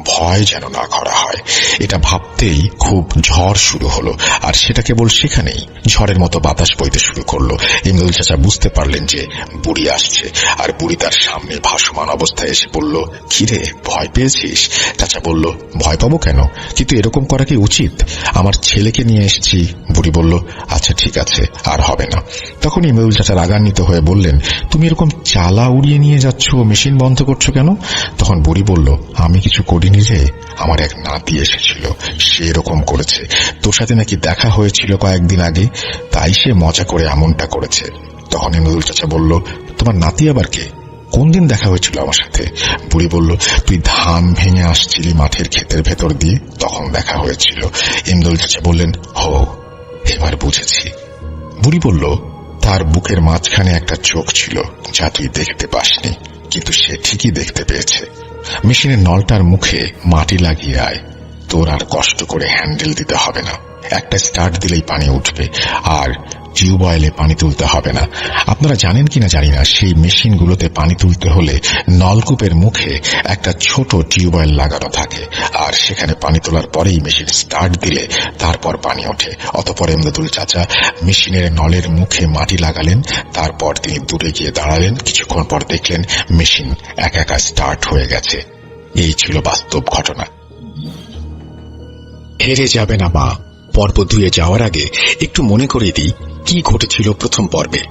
ভয় যেন না করা হয়। এটা ভাবতেই খুব ঝড় শুরু হলো। আর সেটা কেবল সেখানেই ঝড়ের মতো বাতাস বইতে শুরু করলো। ইমরুল চাচা বুঝতে পারলেন যে বুড়ি আসছে। আর বুড়ি তার সামনে ভাসমান অবস্থায় এসে বলল, কিরে, ভয় পেয়েছিস? চাচা বলল, ভয় পাবো কেন, কিন্তু এরকম করা কি উচিত? আমার ছেলেকে নিয়ে এসেছি। বুড়ি বলল, আচ্ছা ঠিক আছে, আর হবে না। তখন ইমরুল চাচা রাগান্বিত হয়ে বললেন, তুমি এরকম চালা উড়িয়ে নিয়ে যাচ্ছ, মেশিন বন্ধ করছো কেন? তখন বুড়ি বলল, আমি কিছু করিনি রে, আমার এক নাতি এসেছিল, সে এরকম করেছে। তোর সাথে নাকি দেখা হয়েছিল কয়েকদিন আগে, তাই সে মজা করে এমনটা করেছে। তখন ইমরুল চাচা বলল, তোমার নাতি আবার কে? কোন দিন দেখা হয়েছিল আমার সাথে? বুড়ি বলল, তুই ধান ভেঙে আসছিলি মাঠের ক্ষেতের ভেতর দিয়ে, তখন দেখা হয়েছিল। ইমরুল চাচা বললেন, হো, এবার বুঝেছি। বুড়ি বলল, তার বুকের মাঝখানে একটা চোখ ছিল যা তুই দেখতে পাসনি, কিন্তু সে ঠিকই দেখতে পেয়েছে। মেশিনের নলটার মুখে মাটি লাগিয়ে আয়, তোর আর কষ্ট করে হ্যান্ডেল দিতে হবে না, একটা স্টার্ট দিলেই পানি উঠবে, আর টিউবওয়েলে পানি তুলতে হবে না। আপনারা জানেন কিনা জানি না, সেই মেশিনগুলোতে পানি তুলতে হলে নলকূপের মুখে একটা ছোট টিউবওয়েল লাগানো থাকে, আর সেখানে পানি তোলার পরেই মেশিন স্টার্ট দিলে তারপর পানি ওঠে। অতঃপর এমদাদুল চাচা মেশিনের নলের মুখে মাটি লাগালেন। তারপর তিনি দূরে গিয়ে দাঁড়ালেন। কিছুক্ষণ পর দেখলেন মেশিন একা একা স্টার্ট হয়ে গেছে। এই ছিল বাস্তব ঘটনা। হেরে যাবে না মা পর্ব 2-এ যাওয়ার আগে একটু মনে করে দিই কি ঘটেছিল প্রথম পর্বে।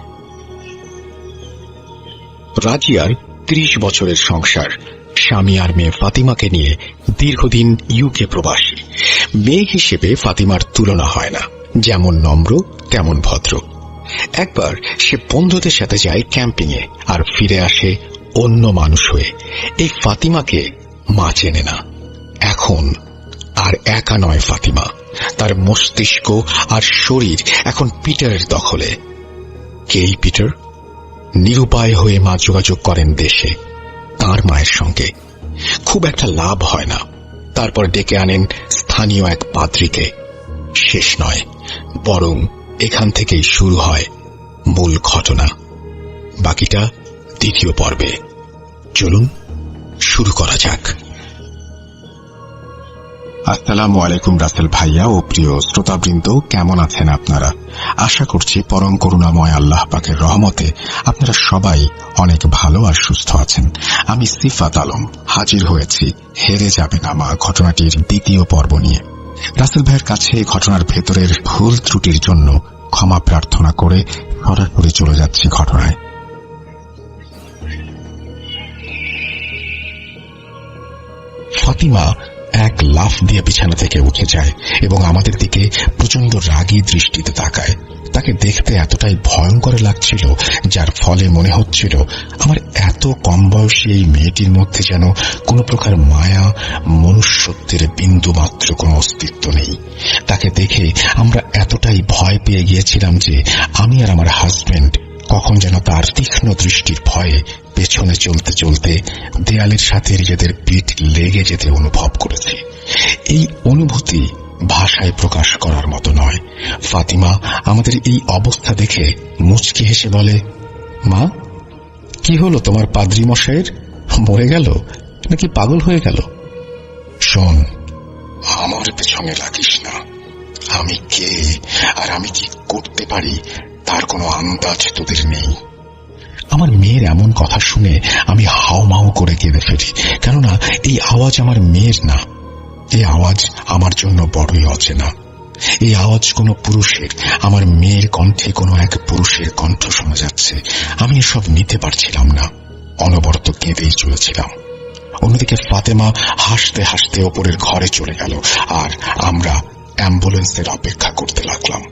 রাজিয়ার 30 বছরের সংসার। স্বামী আর মেয়ে ফাতিমাকে নিয়ে দীর্ঘদিন ইউকে প্রবাসী। মেয়ে হিসেবে ফাতিমার তুলনা হয় না, যেমন নম্র তেমন ভদ্র। একবার সে বন্ধুদের সাথে যায় ক্যাম্পিংয়ে, আর ফিরে আসে অন্য মানুষ হয়ে। এই ফাতিমাকে মা চেনে না। এখন আর একা নয় ফাতিমা, তার মস্তিষ্ক আর শরীর এখন পিটারের দখলে। কে এই পিটার? নিরুপায় হয়ে মা যোগাযোগ করেন দেশে তার মায়ের সঙ্গে। খুব একটা লাভ হয় না। তারপর ডেকে আনেন স্থানীয় এক পাদ্রীকে। শেষ নয়, বরং এখান থেকেই শুরু হয় মূল ঘটনা। বাকিটা দ্বিতীয় পর্বে। চলুন শুরু করা যাক। আসসালামু আলাইকুম রাসেল ভাইয়া ও প্রিয় শ্রোতাবৃন্দ, কেমন আছেন আপনারা? আশা করছি পরম করুণাময় আল্লাহ পাকের রহমতে আপনারা সবাই অনেক ভালো আর সুস্থ আছেন। আমি সিফাত আলম হাজির হয়েছি হেরে যাবে না মা ঘটনাটির দ্বিতীয় পর্ব নিয়ে। রাসেল ভাইয়ের কাছে ঘটনার ভেতরের ভুল ত্রুটির জন্য ক্ষমা প্রার্থনা করে সরাসরি চলে যাচ্ছি ঘটনায়। ফাতিমা এক লাফ দিয়ে বিছানা থেকে উঠে যায় এবং আমাদের দিকে প্রচন্ড রাগী দৃষ্টিতে তাকায়। তাকে দেখতে এতটাই ভয়ঙ্কর লাগছিল, যার ফলে মনে হচ্ছিল আমার এত কম বয়সী এই মেয়েটির মধ্যে যেন কোনো প্রকার মায়া, মনুষ্যত্বের বিন্দু মাত্র কোনো অস্তিত্ব নেই। তাকে দেখে আমরা এতটাই ভয় পেয়ে গিয়েছিলাম যে আমি আর আমার হাজবেন্ড কখন যেন তার তীক্ষ্ণ দৃষ্টির ভয়ে পেছনে চলতে চলতে দেয়ালের সাথে নিজেদের পিঠ লেগে যেতে অনুভব করেছি। এই অনুভূতি ভাষায় প্রকাশ করার মতো নয়। ফাতিমা আমাদের এই অবস্থা দেখে মুচকি হেসে বলে, মা, কি হলো তোমার পাদ্রী মশাইয়ের? মরে গেল নাকি পাগল হয়ে গেল? শোন, আমার পেছনে লাগিস না। আমি কে আর আমি কি করতে পারি তার কোনো আন্দাজ তোদের নেই। আমার মেয়ের এমন কথা শুনে আমি হাউমাউ করে কেঁদে ফেলি, কেননা এই আওয়াজ আমার মেয়ের না। এই আওয়াজ আমার জন্য বড়ই অচেনা। এই আওয়াজ কোনো পুরুষের, আমার মেয়ের কণ্ঠে কোনো এক পুরুষের কণ্ঠ শোনা যাচ্ছে। আমি এসব নিতে পারছিলাম না, অনবরত কেঁদেই চলেছিলাম। অন্যদিকে ফাতেমা হাসতে হাসতে ওপরের ঘরে চলে গেল, আর আমরা অ্যাম্বুলেন্সের অপেক্ষা করতে লাগলাম।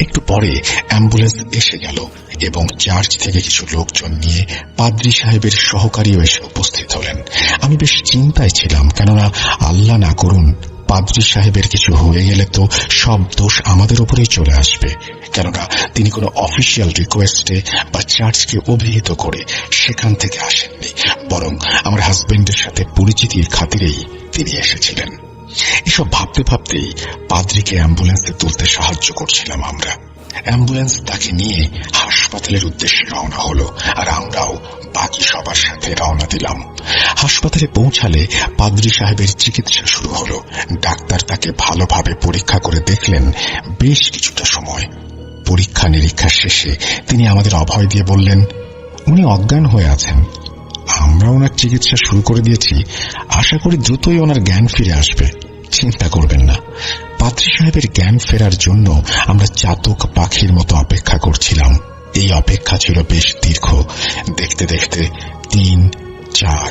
একটু পরে অ্যাম্বুলেন্স এসে গেল এবং চার্চ থেকে কিছু লোকজন নিয়ে পাদ্রী সাহেবের সহকারীও এসে উপস্থিত হলেন। আমি বেশ চিন্তায় ছিলাম, কেননা আল্লাহ না করুন পাদ্রী সাহেবের কিছু হয়ে গেলে তো সব দোষ আমাদের উপরেই চলে আসবে, কেননা তিনি কোনো অফিসিয়াল রিকোয়েস্টে বা চার্চকে অভিহিত করে সেখান থেকে আসেননি, বরং আমার হাজবেন্ডের সাথে পরিচিতির খাতিরেই তিনি এসেছিলেন। এসব ভাবতে ভাবতেই পাদ্রীকে অ্যাম্বুলেন্সে তুলতে সাহায্য করছিলাম আমরা। অ্যাম্বুলেন্স তাকে নিয়ে হাসপাতালের উদ্দেশ্যে রওনা হলো, আর আমরাও বাকি সবার সাথে রওনা দিলাম। হাসপাতালে পৌঁছালে পাদ্রী সাহেবের চিকিৎসা শুরু হলো। ডাক্তার তাকে ভালোভাবে পরীক্ষা করে দেখলেন বেশ কিছুটা সময়। পরীক্ষা নিরীক্ষা শেষে তিনি আমাদের অভয় দিয়ে বললেন, উনি অজ্ঞান হয়ে আছেন। আমরা ওনার চিকিৎসা শুরু করে দিয়েছি, আশা করি দ্রুতই ওনার জ্ঞান ফিরে আসবে, চিন্তা করবেন না। পাদ্রী সাহেবের জ্ঞান ফেরার জন্য আমরা চাতক পাখির মতো অপেক্ষা করছিলাম। এই অপেক্ষা ছিল বেশ দীর্ঘ। দেখতে দেখতে 3, 4,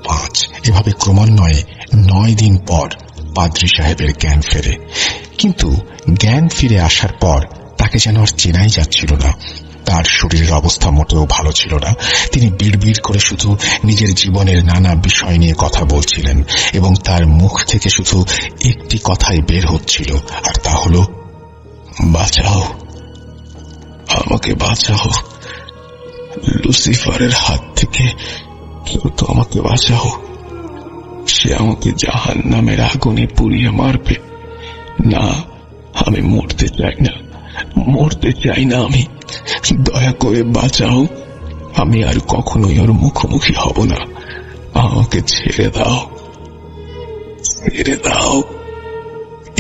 5 এভাবে ক্রমান্বয়ে 9 দিন পর পাদ্রী সাহেবের জ্ঞান ফেরে। কিন্তু জ্ঞান ফিরে আসার পর তাকে যেন আর চেনাই যাচ্ছিল না। তার শরীরের অবস্থা মোটেও ভালো ছিল না। তিনি বিড়বিড় করে শুধু নিজের জীবনের নানা বিষয় নিয়ে কথা বলছিলেন এবং তার মুখ থেকে শুধু একটি কথাই বের হচ্ছিল, আর তা হলো, বাঁচাও, আমাকে বাঁচাও, লুসিফারের হাত থেকে কেউ তো আমাকে বাঁচাও, সে আমাকে জাহান্নামের আগুনে পুড়িয়ে মারবে। না, আমি মরতে চাই না, মরতে চাই না আমি, দয়া করে বাঁচাও, আমি আর কখনোই ওর মুখোমুখি হব না, আমাকে ছেড়ে দাও, ছেড়ে দাও।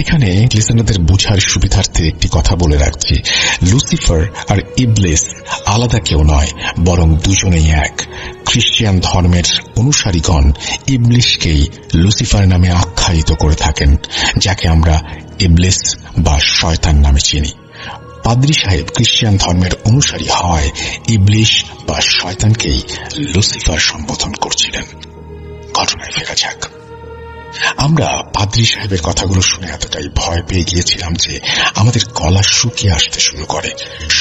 এখানে লিসেনারদের বুঝার সুবিধার্থে একটি কথা বলে রাখছি, লুসিফার আর ইবলিস আলাদা কেউ নয়, বরং দুজনেই এক। খ্রিস্টান ধর্মের অনুসারীগণ ইবলিসকেই লুসিফার নামে আখ্যায়িত করে থাকেন, যাকে আমরা ইবলিস বা শয়তান নামে চিনি। পাদ্রী সাহেব খ্রিস্টান ধর্মের অনুসারী হয় ইবলিস বা শয়তানকেই লুসিফার সম্বোধন করছিলেন। ঘটনায় ফেরা যাক। আমরা পাদ্রী সাহেবের কথাগুলো শুনে এতটাই ভয় পেয়ে গিয়েছিলাম যে আমাদের গলা শুকিয়ে আসতে শুরু করে,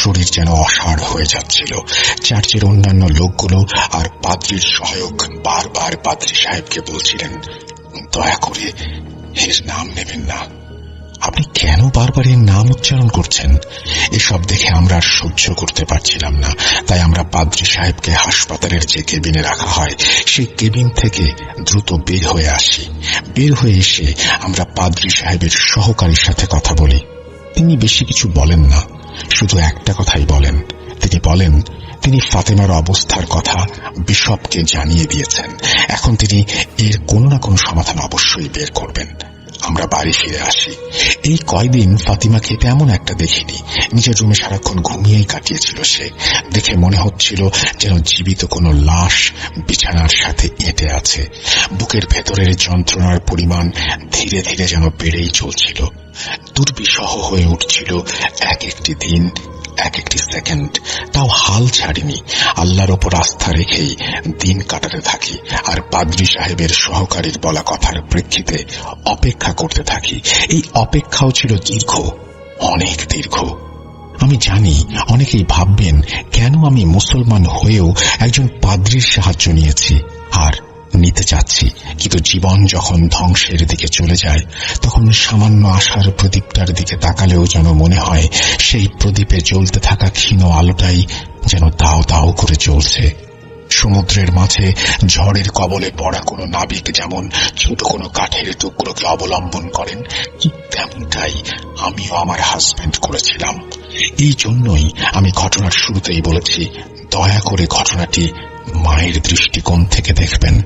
শরীর যেন অসাড় হয়ে যাচ্ছিল। চার্চের অন্যান্য লোকগুলো আর পাদ্রীর সহায়ক বারবার পাদ্রী সাহেবকে বলছিলেন, দয়া করে এর নাম নেবেন না, আপনি কেন বারবার এর নাম উচ্চারণ করছেন? এসব দেখে আমরা আর সহ্য করতে পারছিলাম না। তাই আমরা পাদ্রী সাহেবকে হাসপাতালের যে কেবিনে রাখা হয় সেই কেবিন থেকে দ্রুত বের হয়ে আসি। বের হয়ে এসে আমরা পাদ্রী সাহেবের সহকারীর সাথে কথা বলি। তিনি বেশি কিছু বলেন না, শুধু একটা কথাই বলেন। তিনি বলেন তিনি ফাতেমার অবস্থার কথা বিশপকে জানিয়ে দিয়েছেন, এখন তিনি এর কোনো না কোনো সমাধান অবশ্যই বের করবেন। আমরা বাড়ি ফিরে আসি। এই কয়দিন ফাতিমাকে তেমন একটা দেখিনি। নিজের রুমে সারাক্ষণ ঘুমিয়েই কাটিয়েছিল সে। দেখে মনে হচ্ছিল যেন জীবিত কোনো লাশ বিছানার সাথে এঁটে আছে। বুকের ভেতরের যন্ত্রণার পরিমাণ ধীরে ধীরে যেন বেড়েই চলছিল। দুর্বিষহ হয়ে উঠছিল এক একটি দিন, এক একটি সেকেন্ড। তাও হাল ছাড়িনি। আল্লাহর ওপর আস্থা রেখেই দিন কাটাতে থাকি আর পাদ্রী সাহেবের সহকারীর বলা কথার প্রেক্ষিতে অপেক্ষা করতে থাকি। এই অপেক্ষাও ছিল দীর্ঘ, অনেক দীর্ঘ। আমি জানি অনেকেই ভাববেন কেন আমি মুসলমান হয়েও একজন পাদ্রীর সাহায্য নিয়েছি আর নিতে চাচ্ছি, কিন্তু জীবন যখন ধ্বংসের দিকে চলে যায় তখন সামান্য আশার প্রদীপটার দিকে তাকালেও যেন মনে হয় সেই প্রদীপে জ্বলতে থাকা ক্ষীণ আলোটাই যেন দাও দাও করে জ্বলছে। সমুদ্রের মাঝে ঝড়ের কবলে পড়া কোনো নাবিক যেমন ছোট কোনো কাঠের টুকরোকে অবলম্বন করেন, ঠিক তেমনটাই আমিও আমার হাজবেন্ড করেছিলাম। এই জন্যই আমি ঘটনার শুরুতেই বলেছি, দয়া করে ঘটনাটি মায়ের দৃষ্টিকোণ থেকে দেখবেন।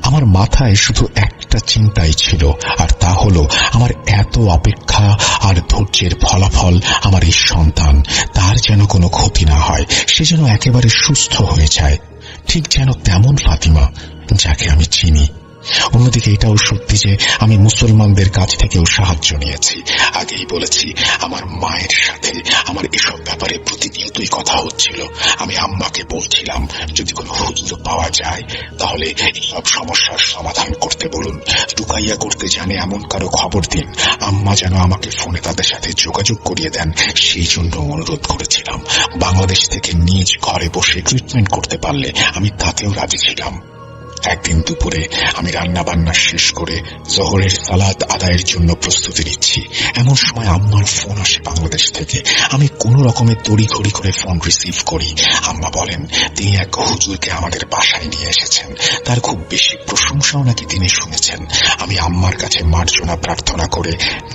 আমার মাথায় শুধু একটা চিন্তাই ছিল, আর তা হলো আমার এত অপেক্ষা আর ধৈর্যের ফলাফল আমার এই সন্তান, তার যেন কোনো ক্ষতি না হয়, সে যেন একেবারে সুস্থ হয়ে যায়, ঠিক যেন তেমন ফাতিমা যাকে আমি চিনি। অন্যদিকে এটাও সত্যি যে আমি মুসলমানদের কাছ থেকেও সাহায্য নিয়েছি। আগেই বলেছি, আমার মায়ের সাথে আমার এসব ব্যাপারে প্রতিনিয়তই কথা হচ্ছিল। আমি আম্মাকে বলছিলাম, যদি কোনো হুজুর পাওয়া যায় তাহলে সব সমস্যার সমাধান করতে বলুন, রুকাইয়া করতে জানে এমন কারো খবর দিন। আম্মা যেন আমাকে ফোনে তাদের সাথে যোগাযোগ করিয়ে দেন সেই জন্য অনুরোধ করেছিলাম। বাংলাদেশ থেকে নিজ ঘরে বসে ট্রিটমেন্ট করতে পারলে আমি তাতেও রাজি ছিলাম। একদিন দুপুরে আমি রান্না বান্না শেষ করে জোহরের সালাত আদায়ের জন্য প্রস্তুতি নিচ্ছি। এমন সময় আম্মার ফোন আসে বাংলাদেশ থেকে। আমি কোনো রকমের তড়িঘড়ি করে ফোন রিসিভ করি। আম্মা বলেন তিনি এক হুজুরকে আমাদের বাসায় নিয়ে এসেছেন, তার খুব বেশি প্রশংসাও নাকি তিনি শুনেছেন। আমি আম্মার কাছে মার্জনা প্রার্থনা করে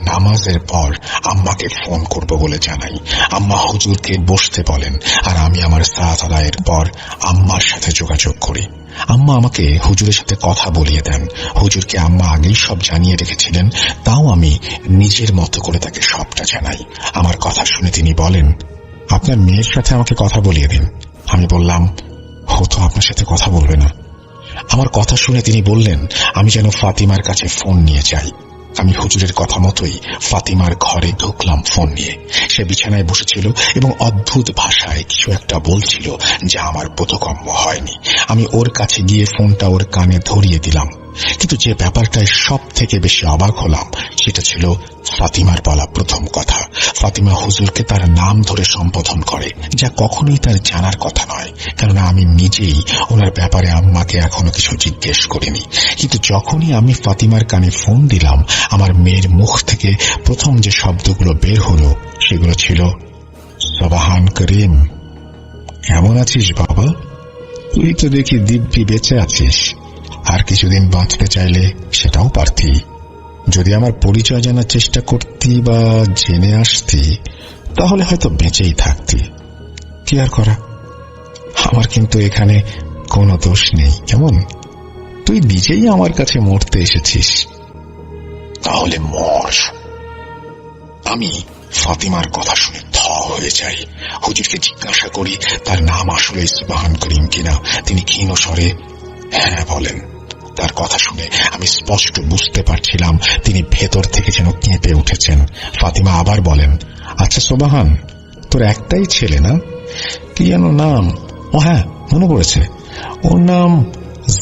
নামাজের পর আম্মাকে ফোন করব বলে জানাই। আম্মা হুজুরকে বসতে বলেন আর আমি আমার সালাত আদায়ের পর আম্মার সাথে যোগাযোগ করি। আম্মা আমাকে হুজুরের সাথে কথা বলিয়ে দেন। হুজুরকে আম্মা আগেই সব জানিয়ে রেখেছিলেন, তাও আমি নিজের মতো করে তাকে সবটা জানাই। আমার কথা শুনে তিনি বলেন, আপনার মেয়ের সাথে আমাকে কথা বলিয়ে দিন। আমি বললাম, ও তো আপনার সাথে কথা বলবে না। আমার কথা শুনে তিনি বললেন আমি যেন ফাতিমার কাছে ফোন নিয়ে যাই। আমি হুজুরের কথা মতোই ফাতিমার ঘরে ঢুকলাম ফোন নিয়ে। সে বিছানায় বসেছিল এবং অদ্ভুত ভাষায় কিছু একটা বলছিল যা আমার বোধগম্য হয়নি। আমি ওর কাছে গিয়ে ফোনটা ওর কানে ধরিয়ে দিলাম। কিন্তু যে ব্যাপারটায় সব থেকে বেশি অবাক হলাম সেটা ছিল ফাতিমার বলা প্রথম কথা। ফাতিমা হুজুরকে তার নাম ধরে সম্বোধন করে, যা কখনোই তার জানার কথা নয়, কেননা আমি নিজেই ওনার ব্যাপারে আম্মাকে এখনো কিছু জিজ্ঞেস করিনি। কিন্তু যখনই আমি ফাতিমার কানে ফোন দিলাম, আমার মেয়ের মুখ থেকে প্রথম যে শব্দগুলো বের হলো সেগুলো ছিল, সুবহান করিম, কেমন আছিস বাবা? তুই তো দেখি দিব্যি বেঁচে আছিস। আর কিছুদিন বাঁচতে চাইলে সেটাও পারতি। যদি আমার পরিচয় জানার চেষ্টা করতি বা জেনে আসতি তাহলে হয়তো বেঁচেই থাকতি। কি আর করা, আমার কিন্তু এখানে কোনো দোষ নেই। কেমন, তুই নিজেই আমার কাছে মরতে এসেছিস, তাহলে মর। আমি ফাতিমার কথা শুনে থ হয়ে যাই। হুজুরকে জিজ্ঞাসা করি তার নাম আসলে সুবহান করিম কিনা। তিনি ক্ষীণ স্বরে হ্যাঁ বলেন। তার কথা শুনে আমি স্পষ্ট বুঝতে পারছিলাম তিনি ভেতর থেকে যেন কেঁপে উঠেছেন। ফাতিমা আবার বলেন, আচ্ছা সুবহান, তোর একটাই ছেলে না? কি যেন নাম? ও হ্যাঁ, মনে পড়েছে, ওর নাম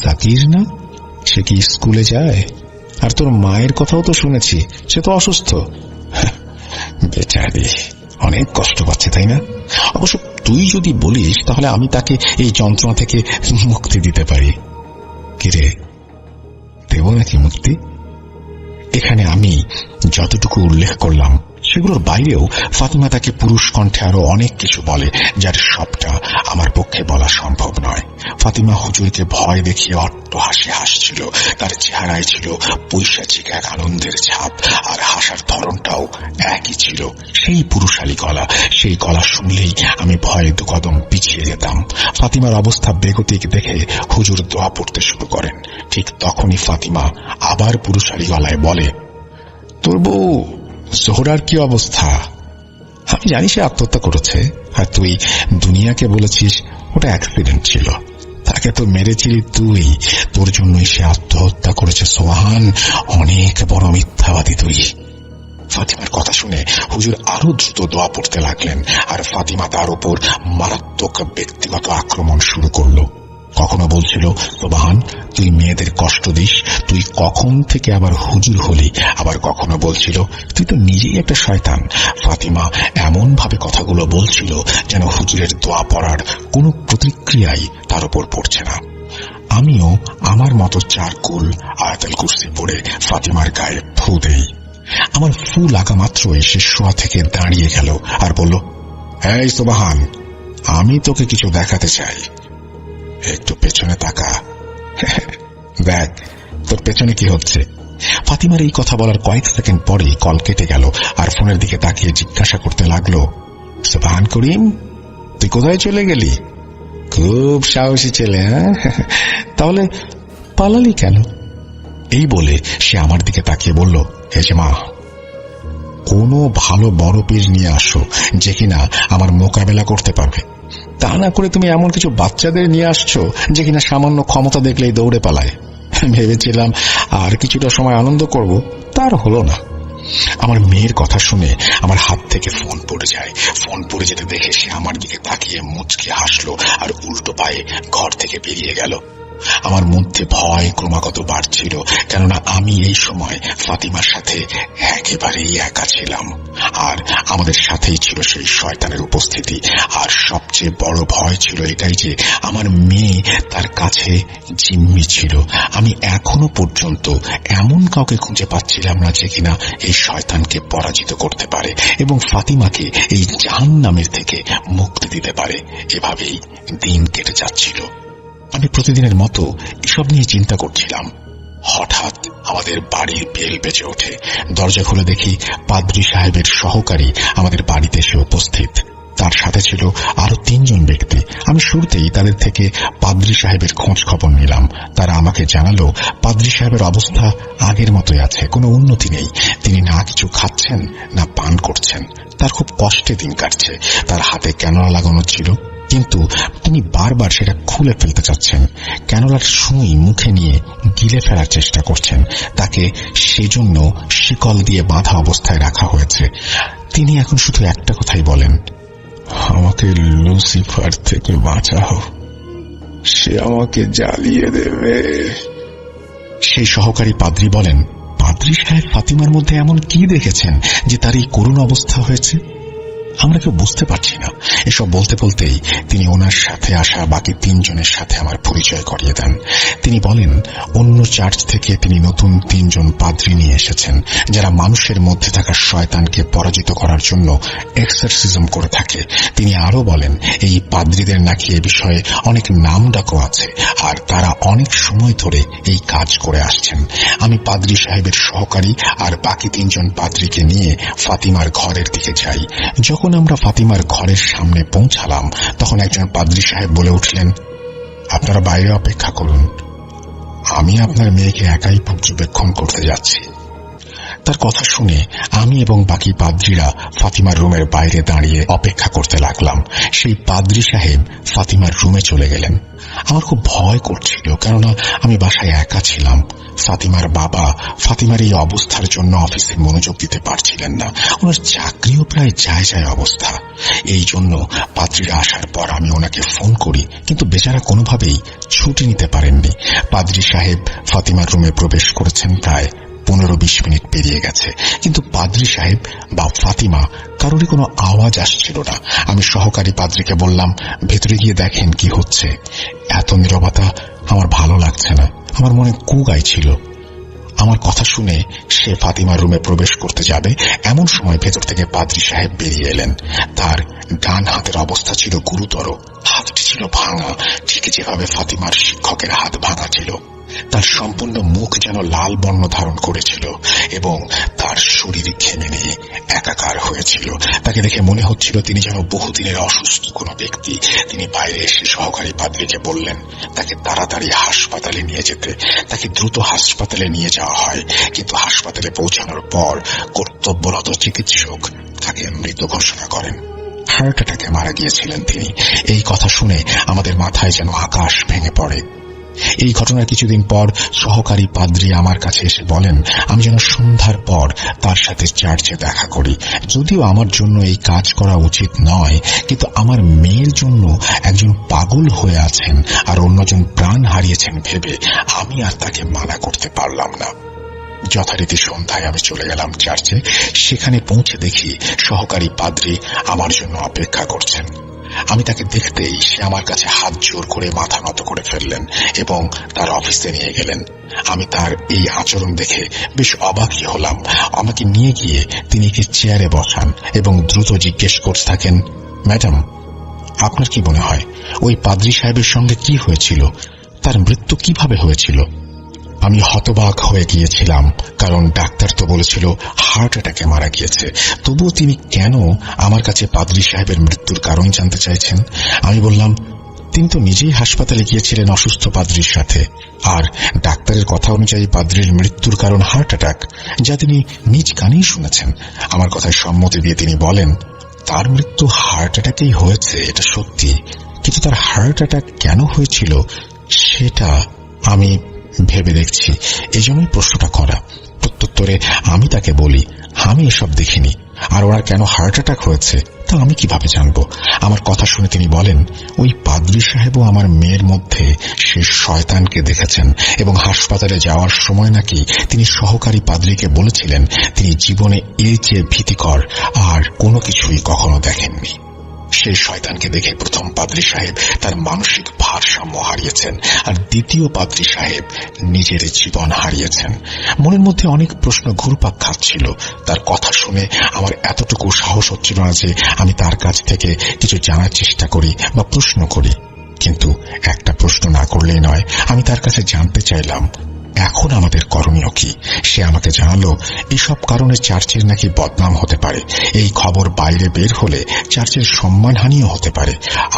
জাকির না? সে কি স্কুলে যায়? আর তোর মায়ের কথাও তো শুনেছি, সে তো অসুস্থ। বেচারি অনেক কষ্ট পাচ্ছে, তাই না? অবশ্য তুই যদি বলিস তাহলে আমি তাকে এই যন্ত্রণা থেকে মুক্তি দিতে পারি। কিরে, দেব নাকি মুক্তি? এখানে আমি যতটুকু উল্লেখ করলাম সেগুলোর বাইরেও ফাতিমা তাকে পুরুষ কণ্ঠে আরো অনেক কিছু বলে, যার সবটা আমার পক্ষে বলা সম্ভব নয়। ফাতিমা হুজুরকে ভয় দেখিয়ে অট্ট হাসি হাসছিল। তার চেহারায় ছিল পৈশাচিক এক আনন্দের ছাপ, আর হাসার ধরনটাও একই ছিল। সেই পুরুষালী গলা, সেই গলা শুনলেই আমি ভয়ে দুকদম পিছিয়ে যেতাম। ফাতিমার অবস্থা বেগতিক দেখে হুজুর দোয়া পড়তে শুরু করেন। ঠিক তখনই ফাতিমা আবার পুরুষালী গলায় বলে, তোর বউ জোহরার কি অবস্থা? আমি জানি সে আত্মহত্যা করেছে, আর তুই দুনিয়াকে বলেছিস ওটা অ্যাক্সিডেন্ট ছিল। তাকে তো মেরেছিলি তুই, তোর জন্যই সে আত্মহত্যা করেছে। সোহান, অনেক বড় মিথ্যাবাদী তুই। ফাতিমার কথা শুনে হুজুর আরো দ্রুত দোয়া পড়তে লাগলেন, আর ফাতিমা তার উপর মারাত্মক ব্যক্তিগত আক্রমণ শুরু করলো। কখনো বলছিল, সোবাহান, তুই মেয়েদের কষ্ট দিস, তুই কখন থেকে আবার হুজুর হলি। আবার কখনো বলছিল, তুই তো নিজেই একটা শয়তান। ফাতিমা এমন ভাবে কথাগুলো বলছিল যেন হুজুরের দোয়া পড়ার কোনো প্রতিক্রিয়াই তার উপর পড়ছে না। আমিও আমার মতো 4 কুল আয়াতুল কুরসি পড়ে ফাতিমার গায়ে ফু দেই। আমার ফু লাগা মাত্রই সে শোয়া থেকে দাঁড়িয়ে গেল আর বলল, এই সোবাহান, আমি তোকে কিছু দেখাতে চাই। একটু পেছনে তাকা, দেখ তোর পেছনে কি হচ্ছে। ফাতিমার এই কথা বলার কয়েক সেকেন্ড পরেই কল কেটে গেল, আর ফোনের দিকে তাকিয়ে জিজ্ঞাসা করতে লাগলো, সুবহান করিম, তুই কোথায় চলে গেলি? খুব সাহসী ছেলে, হ্যাঁ? তাহলে পালালি কেন? এই বলে সে আমার দিকে তাকিয়ে বলল, হে মা, কোনো ভালো বড় পীর নিয়ে আসো যে কিনা আমার মোকাবেলা করতে পারবে। তা না করে তুমি এমন কিছু বাচ্চাদের নিয়ে আসছো যে কিনা সামান্য ক্ষমতা দেখলেই দৌড়ে পালায়। ভেবেছিলাম আর কিছুটা সময় আনন্দ করব, তার হলো না। আমার মেয়ের কথা শুনে আমার হাত থেকে ফোন পড়ে যায়। ফোন পড়ে যেতে দেখে সে আমার দিকে তাকিয়ে মুচকি হাসলো আর উল্টো পায়ে ঘর থেকে বেরিয়ে গেল। আমার মধ্যে ভয় ক্রমাগত বাড়ছিল, কেননা আমি এই সময় ফাতিমার সাথে একেবারেই একা ছিলাম, আর আমাদের সাথেই ছিল সেই শয়তানের উপস্থিতি। আর সবচেয়ে বড় ভয় ছিল এটাই যে আমার মেয়ে তার কাছে জিম্মি ছিল। আমি এখনো পর্যন্ত এমন কাউকে খুঁজে পাচ্ছিলাম না যে কিনা এই শয়তানকে পরাজিত করতে পারে এবং ফাতিমাকে এই জাহান্নামের থেকে মুক্তি দিতে পারে। এভাবেই দিন কেটে যাচ্ছিল। আমি প্রতিদিনের মতো এসব নিয়ে চিন্তা করছিলাম। হঠাৎ আমাদের বাড়ির বেল বেজে ওঠে। দরজা খুলে দেখি পাদ্রী সাহেবের সহকারী আমাদের বাড়িতে এসে উপস্থিত। তার সাথে ছিল আরো 3 জন ব্যক্তি। আমি শুরুতেই তাদের থেকে পাদ্রী সাহেবের খোঁজ খবর নিলাম। তারা আমাকে জানালো পাদ্রী সাহেবের অবস্থা আগের মতোই আছে, কোনো উন্নতি নেই। তিনি না কিছু খাচ্ছেন না পান করছেন। তার খুব কষ্টে দিন কাটছে। তার হাতে ক্যানোলা লাগানো ছিল, কিন্তু তিনি বারবার সেটা খুলে ফেলতে চাচ্ছেন। ক্যানোলার সুই মুখে নিয়ে গিলে ফেলার চেষ্টা করছেন। তাকে সেজন্য শিকল দিয়ে বাঁধা অবস্থায় রাখা হয়েছে। তিনি এখন শুধু একটা কথাই বলেন, আমাকে লুসিফার থেকে বাঁচাও, সে আমাকে জ্বালিয়ে দেবে। সেই সহকারী পাদ্রী বলেন, পাদ্রী সাহেব ফাতিমার মধ্যে এমন কি দেখেছেন যে তার এই করুণ অবস্থা হয়েছে? আমরা কেউ বুঝতে পারছি না। এসব বলতে বলতেই তিনি ওনার সাথে আসা বাকি 3 জনের সাথে আমার পরিচয় করিয়ে দেন। তিনি বলেন অন্য চার্চ থেকে তিনি নতুন 3 জন পাদ্রী নিয়ে এসেছেন, যারা মানুষের মধ্যে থাকা শয়তানকে পরাজিত করার জন্য এক্সারসিজম করে থাকে। তিনি আরো বলেন এই পাদ্রীদের নাকি এ বিষয়ে অনেক নাম ডাকও আছে, আর তারা অনেক সময় ধরে এই কাজ করে আসছেন। আমি পাদ্রী সাহেবের সহকারী আর বাকি 3 জন পাদ্রীকে নিয়ে ফাতিমার ঘরের দিকে যাই। যখন আমরা ফাতিমার ঘরের সামনে পৌঁছালাম, তখন একজন পাদ্রী সাহেব বলে উঠলেন, আপনারা বাইরে অপেক্ষা করুন, আমি আপনার মেয়েকে একাই পর্যবেক্ষণ করতে যাচ্ছি। তার কথা শুনে আমি এবং বাকি পাদ্রীরা ফাতিমার রুমের বাইরে দাঁড়িয়ে অপেক্ষা করতে লাগলাম। সেই পাদ্রী সাহেব ফাতিমার রুমে চলে গেলেন। আমার খুব ভয় করছিল, কেননা আমি বাসায় একা ছিলাম। ফাতিমার বাবা ফাতিমার এই অবস্থার জন্য অফিসে মনোযোগ দিতে পারছিলেন না। ওনার চাকরিও প্রায় যায় যায় অবস্থা। এই জন্য পাদ্রীরা আসার পর আমি ওনাকে ফোন করি, কিন্তু বেচারা কোনোভাবেই ছুটি নিতে পারেননি। পাদ্রী সাহেব ফাতিমার রুমে প্রবেশ করেছেন প্রায় 15-20 মিনিট পেরিয়ে গেছে, কিন্তু পাদ্রী সাহেব বা ফাতিমা কারোরই কোনো আওয়াজ আসছিল না। আমি সহকারী পাদ্রীকে বললাম, ভেতরে গিয়ে দেখেন কি হচ্ছে। এত নীরবতা আমার ভালো লাগছে না। আমার মনে কু গাইছিল। আমার কথা শুনে সে ফাতিমার রুমে প্রবেশ করতে যাবে, এমন সময় ভেতর থেকে পাদ্রী সাহেব বেরিয়ে এলেন। তার ডান হাতের অবস্থা ছিল গুরুতর। হাতটি ছিল ভাঙা, ঠিক যেভাবে ফাতিমার শিক্ষকের হাত ভাঙা ছিল। তার সম্পূর্ণ মুখ যেন লাল বর্ণ ধারণ করেছিল এবং তার শরীর ঘেমে নিয়ে একাকার হয়েছিল। তাকে দেখে মনে হচ্ছিল তিনি যেন বহুদিনের অসুস্থ কোনো ব্যক্তি। তিনি বাইরে এসে সহকারী পাদ্রীকে বললেন তাকে তাড়াতাড়ি হাসপাতালে নিয়ে যেতে। তাকে দ্রুত হাসপাতালে নিয়ে যাওয়া হয়, কিন্তু হাসপাতালে পৌঁছানোর পর কর্তব্যরত চিকিৎসক তাকে মৃত ঘোষণা করেন। হার্ট অ্যাটাকে মারা গিয়েছিলেন তিনি। এই কথা শুনে আমাদের মাথায় যেন আকাশ ভেঙে পড়ে। এই ঘটনার কিছুদিন পর সহকারী পাদ্রী আমার কাছে এসে বলেন আমি যেন সন্ধ্যার পর তার সাথে চার্চে দেখা করি। যদিও আমার জন্য এই কাজ করা উচিত নয়, কিন্তু আমার মেয়ের জন্য একজন পাগল হয়ে আছেন আর অন্যজন প্রাণ হারিয়েছেন ভেবে আমি আর তাকে মানা করতে পারলাম না। যথারীতি সন্ধ্যায় আমি চলে গেলাম চার্চে। সেখানে পৌঁছে দেখি সহকারী পাদ্রী আমার জন্য অপেক্ষা করছেন। আমি তাকে দেখতেই সে আমার কাছে হাত জোর করে মাথা নত করে ফেললেন এবং তার অফিসে নিয়ে গেলেন। আমি তার এই আচরণ দেখে বেশ অবাকই হলাম। আমাকে নিয়ে গিয়ে তিনি একটি চেয়ারে বসান এবং দ্রুত জিজ্ঞেস করতে থাকেন, ম্যাডাম, আপনার কি মনে হয় ওই পাদ্রী সাহেবের সঙ্গে কি হয়েছিল? তার মৃত্যু কিভাবে হয়েছিল? আমি হতবাক হয়ে গিয়েছিলাম, কারণ ডাক্তার তো বলেছিল হার্ট অ্যাটাকে মারা গিয়েছে। তবুও তিনি কেন আমার কাছে পাদ্রী সাহেবের মৃত্যুর কারণ জানতে চাইছেন? আমি বললাম, তিনি তো নিজেই হাসপাতালে গিয়েছিলেন অসুস্থ পাদ্রীর সাথে, আর ডাক্তারের কথা অনুযায়ী পাদ্রীর মৃত্যুর কারণ হার্ট অ্যাটাক, যা তিনি নিজ কানেই শুনেছেন। আমার কথায় সম্মতি দিয়ে তিনি বলেন, তার মৃত্যু হার্ট অ্যাটাকেই হয়েছে, এটা সত্যি, কিন্তু তার হার্ট অ্যাটাক কেন হয়েছিল সেটা আমি ভেবে দেখছি, এজন্যই প্রশ্নটা করা। প্রত্যুত্তরে আমি তাকে বলি, আমি এসব দেখিনি, আর ওনার কেন হার্ট অ্যাটাক হয়েছে তা আমি কিভাবে জানবো? আমার কথা শুনে তিনি বলেন, ওই পাদ্রী সাহেবও আমার মেয়ের মধ্যে সে শয়তানকে দেখেছেন এবং হাসপাতালে যাওয়ার সময় নাকি তিনি সহকারী পাদ্রীকে বলেছিলেন তিনি জীবনে এর চেয়ে ভীতিকর আর কোনো কিছুই কখনো দেখেননি। সেই শয়তানকে দেখে প্রথম পাদ্রী সাহেব তার মানসিক ভারসাম্য হারিয়েছেন, আর দ্বিতীয় পাদ্রী সাহেব নিজের জীবন হারিয়েছেন। মনের মধ্যে অনেক প্রশ্ন ঘুরপাক খাচ্ছিল। তার কথা শুনে আমার এতটুকু সাহস হচ্ছিল না যে আমি তার কাছ থেকে কিছু জানার চেষ্টা করি বা প্রশ্ন করি। কিন্তু একটা প্রশ্ন না করলেই নয়, আমি তার কাছে জানতে চাইলাম এখন আমাদের করণীয় কি। সে আমাকে জানালো এসব কারণে চার্চের নাকি বদনাম হতে পারে, এই খবর বাইরে বের হলে চার্চের সম্মানহানিও হতে পারে,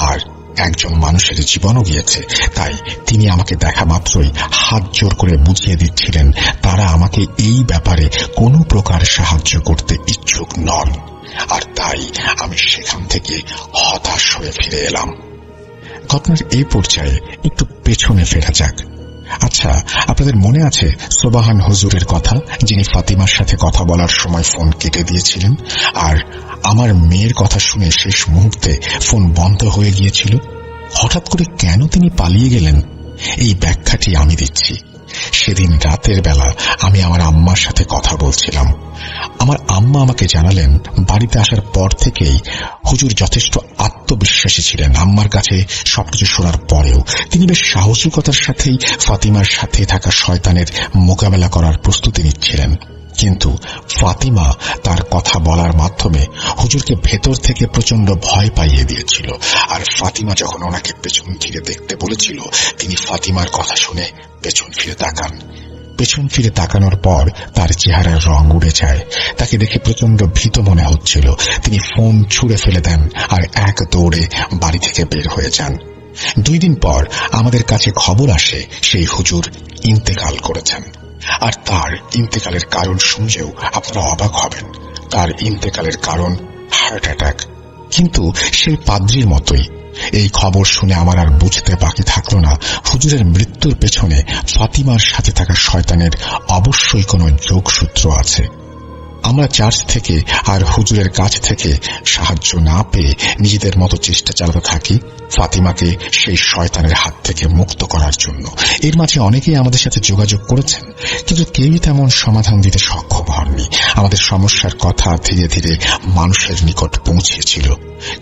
আর একজন মানুষের জীবনও গিয়েছে। তাই তিনি আমাকে দেখা মাত্রই হাত জোর করে বুঝিয়ে দিচ্ছিলেন তারা আমাকে এই ব্যাপারে কোনো প্রকার সাহায্য করতে ইচ্ছুক নন। আর তাই আমি সেখান থেকে হতাশ হয়ে ফিরে এলাম। ঘটনার এই পর্যায়ে একটু পেছনে ফেরা যাক। আচ্ছা, আপনাদের মনে আছে সোবাহান হুজুরের কথা, যিনি ফাতিমার সাথে কথা বলার সময় ফোন কেটে দিয়েছিলেন আর আমার মেয়ের কথা শুনে শেষ মুহূর্তে ফোন বন্ধ হয়ে গিয়েছিল? হঠাৎ করে কেন তিনি পালিয়ে গেলেন এই ব্যাখ্যাটি আমি দিচ্ছি। সেদিন রাতের বেলা আমি আমার আম্মার সাথে কথা বলছিলাম। আমার আম্মা আমাকে জানালেন বাড়িতে আসার পর থেকেই হুজুর যথেষ্ট আত্মবিশ্বাসী ছিলেন। আম্মার কাছে সবকিছু শোনার পরেও তিনি বেশ সাহসিকতার সাথেই ফাতিমার সাথে থাকা শয়তানের মোকাবেলা করার প্রস্তুতি নিচ্ছিলেন। কিন্তু ফাতিমা তার কথা বলার মাধ্যমে হুজুরকে ভেতর থেকে প্রচন্ড ভয় পাইয়ে দিয়েছিল। আর ফাতিমা যখন ওনাকে পেছন ফিরে দেখতে বলেছিল, তিনি ফাতিমার কথা শুনে পেছন ফিরে তাকান। পেছন ফিরে তাকানোর পর তার চেহারার রং উড়ে যায়। তাকে দেখে প্রচন্ড ভীত মনে হচ্ছিল। তিনি ফোন ছুঁড়ে ফেলে দেন আর এক দৌড়ে বাড়ি থেকে বের হয়ে যান। 2 দিন পর আমাদের কাছে খবর আসে সেই হুজুর ইন্তেকাল করেছেন। আর তার ইন্তেকালের কারণ শুনলেও আপনারা অবাক হবেন। তার ইন্তেকালের কারণ হার্ট অ্যাটাক। কিন্তু সেই পাদ্রীর মতোই এই খবর শুনে আমার আর বুঝতে বাকি থাকলো না হুজুরের মৃত্যুর পেছনে ফাতিমার সাথে থাকা শয়তানের অবশ্যই কোনো যোগসূত্র আছে। আমরা চার্চ থেকে আর হুজুরের কাছ থেকে সাহায্য না পেয়ে নিজেদের মতো চেষ্টা চালাতে থাকি ফাতিমাকে সেই শয়তানের হাত থেকে মুক্ত করার জন্য। এর মাঝে অনেকেই আমাদের সাথে যোগাযোগ করেছেন, কিন্তু কেউই তেমন সমাধান দিতে সক্ষম হননি। আমাদের সমস্যার কথা ধীরে ধীরে মানুষের নিকট পৌঁছেছিল।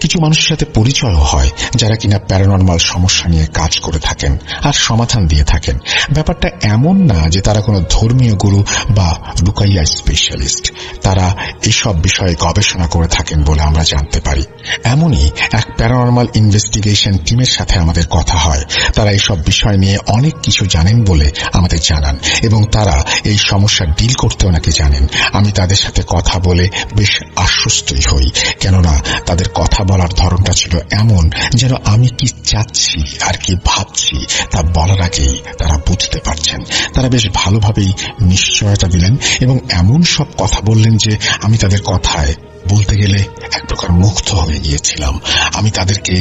কিছু মানুষের সাথে পরিচয়ও হয় যারা কিনা প্যারানরমাল সমস্যা নিয়ে কাজ করে থাকেন আর সমাধান দিয়ে থাকেন। ব্যাপারটা এমন না যে তারা কোনো ধর্মীয় গুরু বা রুকাইয়া স্পেশালিস্ট। তারা এসব বিষয়ে গবেষণা করে থাকেন বলে আমরা জানতে পারি। এমনই এক প্যারানরমাল ইনভেস্টিগেশন টিমের সাথে আমাদের কথা হয়। তারা এইসব বিষয় নিয়ে অনেক কিছু জানেন বলে আমাদের জানান এবং তারা এই সমস্যা ডিল করতেও নাকি জানেন। আমি তাদের সাথে কথা বলে বেশ আশ্বস্তই হই, কেননা তাদের কথা বলার ধরনটা ছিল এমন যেন আমি কি চাচ্ছি আর কি ভাবছি তা বলার আগেই তারা বুঝতে পারছেন। তারা বেশ ভালোভাবেই নিশ্চয়তা দিলেন এবং এমন সব কথা বললেন যে আমি তাদের কথায় বলতে গেলে এক প্রকার মুগ্ধ হয়ে গিয়েছিলাম। আমি তাদেরকে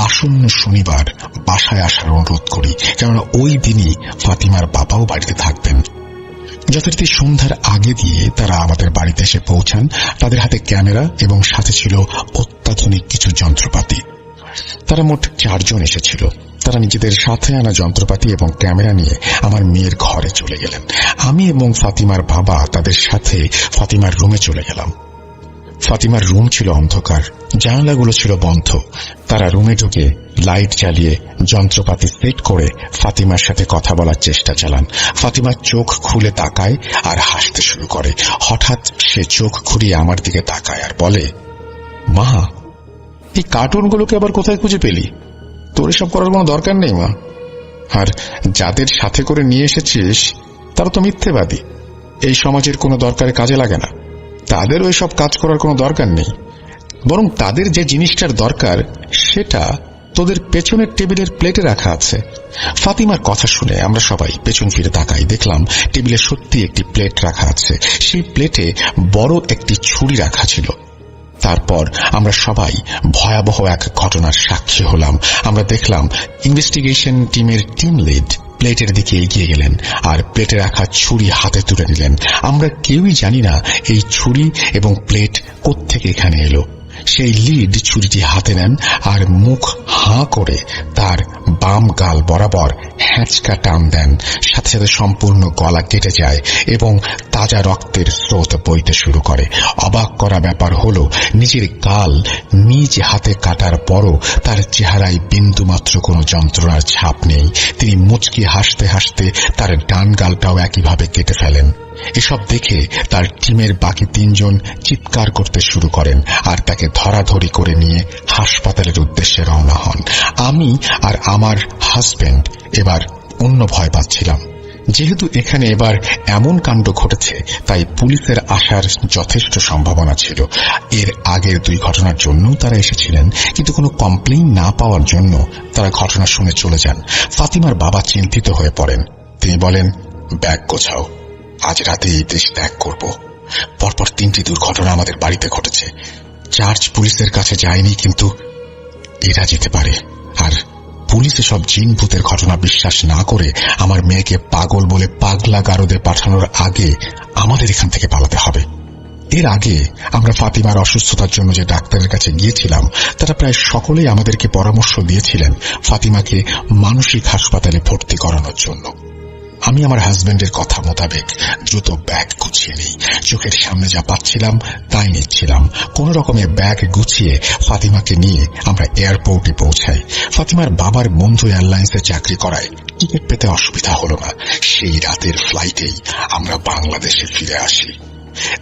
আসন্ন শনিবার বাসায় আসার অনুরোধ করি, কেননা ওই দিনই ফাতিমার বাবাও বাড়িতে থাকবেন। যথারীতি সন্ধ্যার আগে দিয়ে তারা আমাদের বাড়িতে এসে পৌঁছান। তাদের হাতে ক্যামেরা এবং সাথে ছিল অত্যাধুনিক কিছু যন্ত্রপাতি। তারা মোট 4 জন এসেছিল। তারা নিজেদের সাথে আনা যন্ত্রপাতি এবং ক্যামেরা নিয়ে আমার মেয়ের ঘরে চলে গেলেন। আমি এবং ফাতিমার বাবা তাদের সাথে ফাতিমার রুমে চলে গেলাম। ফাতিমার রুম ছিল অন্ধকার, জানালাগুলো ছিল বন্ধ। তারা রুমে ঢুকে লাইট জ্বালিয়ে যন্ত্রপাতি সেট করে ফাতিমার সাথে কথা বলার চেষ্টা চালান। ফাতিমার চোখ খুলে তাকায় আর হাসতে শুরু করে। হঠাৎ সে চোখ ঘুরিয়ে আমার দিকে তাকায় আর বলে, মা, এই কার্টুনগুলোকে আবার কোথায় খুঁজে পেলি? তোর এসব করার কোনো দরকার নেই মা। আর যাদের সাথে করে নিয়ে এসেছিস তারা তো মিথ্যেবাদী, এই সমাজের কোনো দরকারে কাজে লাগে না। তাদের ওই সব কাজ করার কোনো দরকার নেই, বরং তাদের যে জিনিসটার দরকার সেটা তোদের পেছনের টেবিলের প্লেটে রাখা আছে। ফাতিমার কথা শুনে আমরা সবাই পেছন ফিরে তাকাই। দেখলাম টেবিলে সত্যি একটি প্লেট রাখা আছে। সেই প্লেটে বড় একটি ছুরি রাখা ছিল। তারপর আমরা সবাই ভয়াবহ এক ঘটনার সাক্ষী হলাম। আমরা দেখলাম ইনভেস্টিগেশন টিমের টিম লিড প্লেটের দিকে এগিয়ে গেলেন আর প্লেটে রাখা ছুরি হাতে তুলে নিলেন। আমরা কেউই জানি না এই ছুরি এবং প্লেট কোত্থেকে এখানে এলো। সেই লিড ছুরিটি হাতে নেন আর মুখ হাঁ করে তার বাম গাল বরাবর হ্যাঁচকা টান দেন। সাথে সাথে সম্পূর্ণ গলা কেটে যায় এবং তাজা রক্তের স্রোত বইতে শুরু করে। অবাক করা ব্যাপার হলো, নিজের গাল নিজ হাতে কাটার পরও তার চেহারায় বিন্দুমাত্র কোনো যন্ত্রণার ছাপ নেই। তিনি মুচকি হাসতে হাসতে তার ডান গালটাও একইভাবে কেটে ফেলেন। এসব দেখে তার টিমের বাকি 3 জন চিৎকার করতে শুরু করেন আর তাকে ধরাধরি করে নিয়ে হাসপাতালের উদ্দেশ্যে রওনা হন। আমি আর আমার হাজবেন্ড এবার অন্য ভয় পাচ্ছিলাম। যেহেতু এখানে এবার এমন কাণ্ড ঘটেছে, তাই পুলিশের আসার যথেষ্ট সম্ভাবনা ছিল। এর আগের 2 ঘটনার জন্য তারা এসেছিলেন, কিন্তু কোনো কমপ্লেইন না পাওয়ার জন্য তারা ঘটনা শুনে চলে যান। ফাতিমার বাবা চিন্তিত হয়ে পড়েন। তিনি বলেন, ব্যাগ গোছাও, আজ রাতে এই দেশ ত্যাগ করব। পরপর 3টি দুর্ঘটনা আমাদের বাড়িতে ঘটেছে। চার্চ পুলিশের কাছে যায়নি, কিন্তু এরা যেতে পারে। আর পুলিশ এসব জিন ভূতের ঘটনা বিশ্বাস না করে আমার মেয়েকে পাগল বলে পাগলা গারদে পাঠানোর আগে আমাদের এখান থেকে পালাতে হবে। এর আগে আমরা ফাতিমার অসুস্থতার জন্য যে ডাক্তারের কাছে গিয়েছিলাম, তারা প্রায় সকলেই আমাদেরকে পরামর্শ দিয়েছিলেন ফাতিমাকে মানসিক হাসপাতালে ভর্তি করানোর জন্য। আমি আমার হাজবেন্ডের কথা মোতাবেক দ্রুত ব্যাগ গুছিয়ে নিই। চোখের সামনে যা পাচ্ছিলাম তাই নিচ্ছিলাম। কোন রকমে ব্যাগ গুছিয়ে ফাতিমাকে নিয়ে আমরা এয়ারপোর্টে পৌঁছাই। ফাতিমার বাবার বন্ধু এয়ারলাইন্সে চাকরি করায় টিকিট পেতে অসুবিধা হলো না। সেই রাতের ফ্লাইটেই আমরা বাংলাদেশে ফিরে আসি।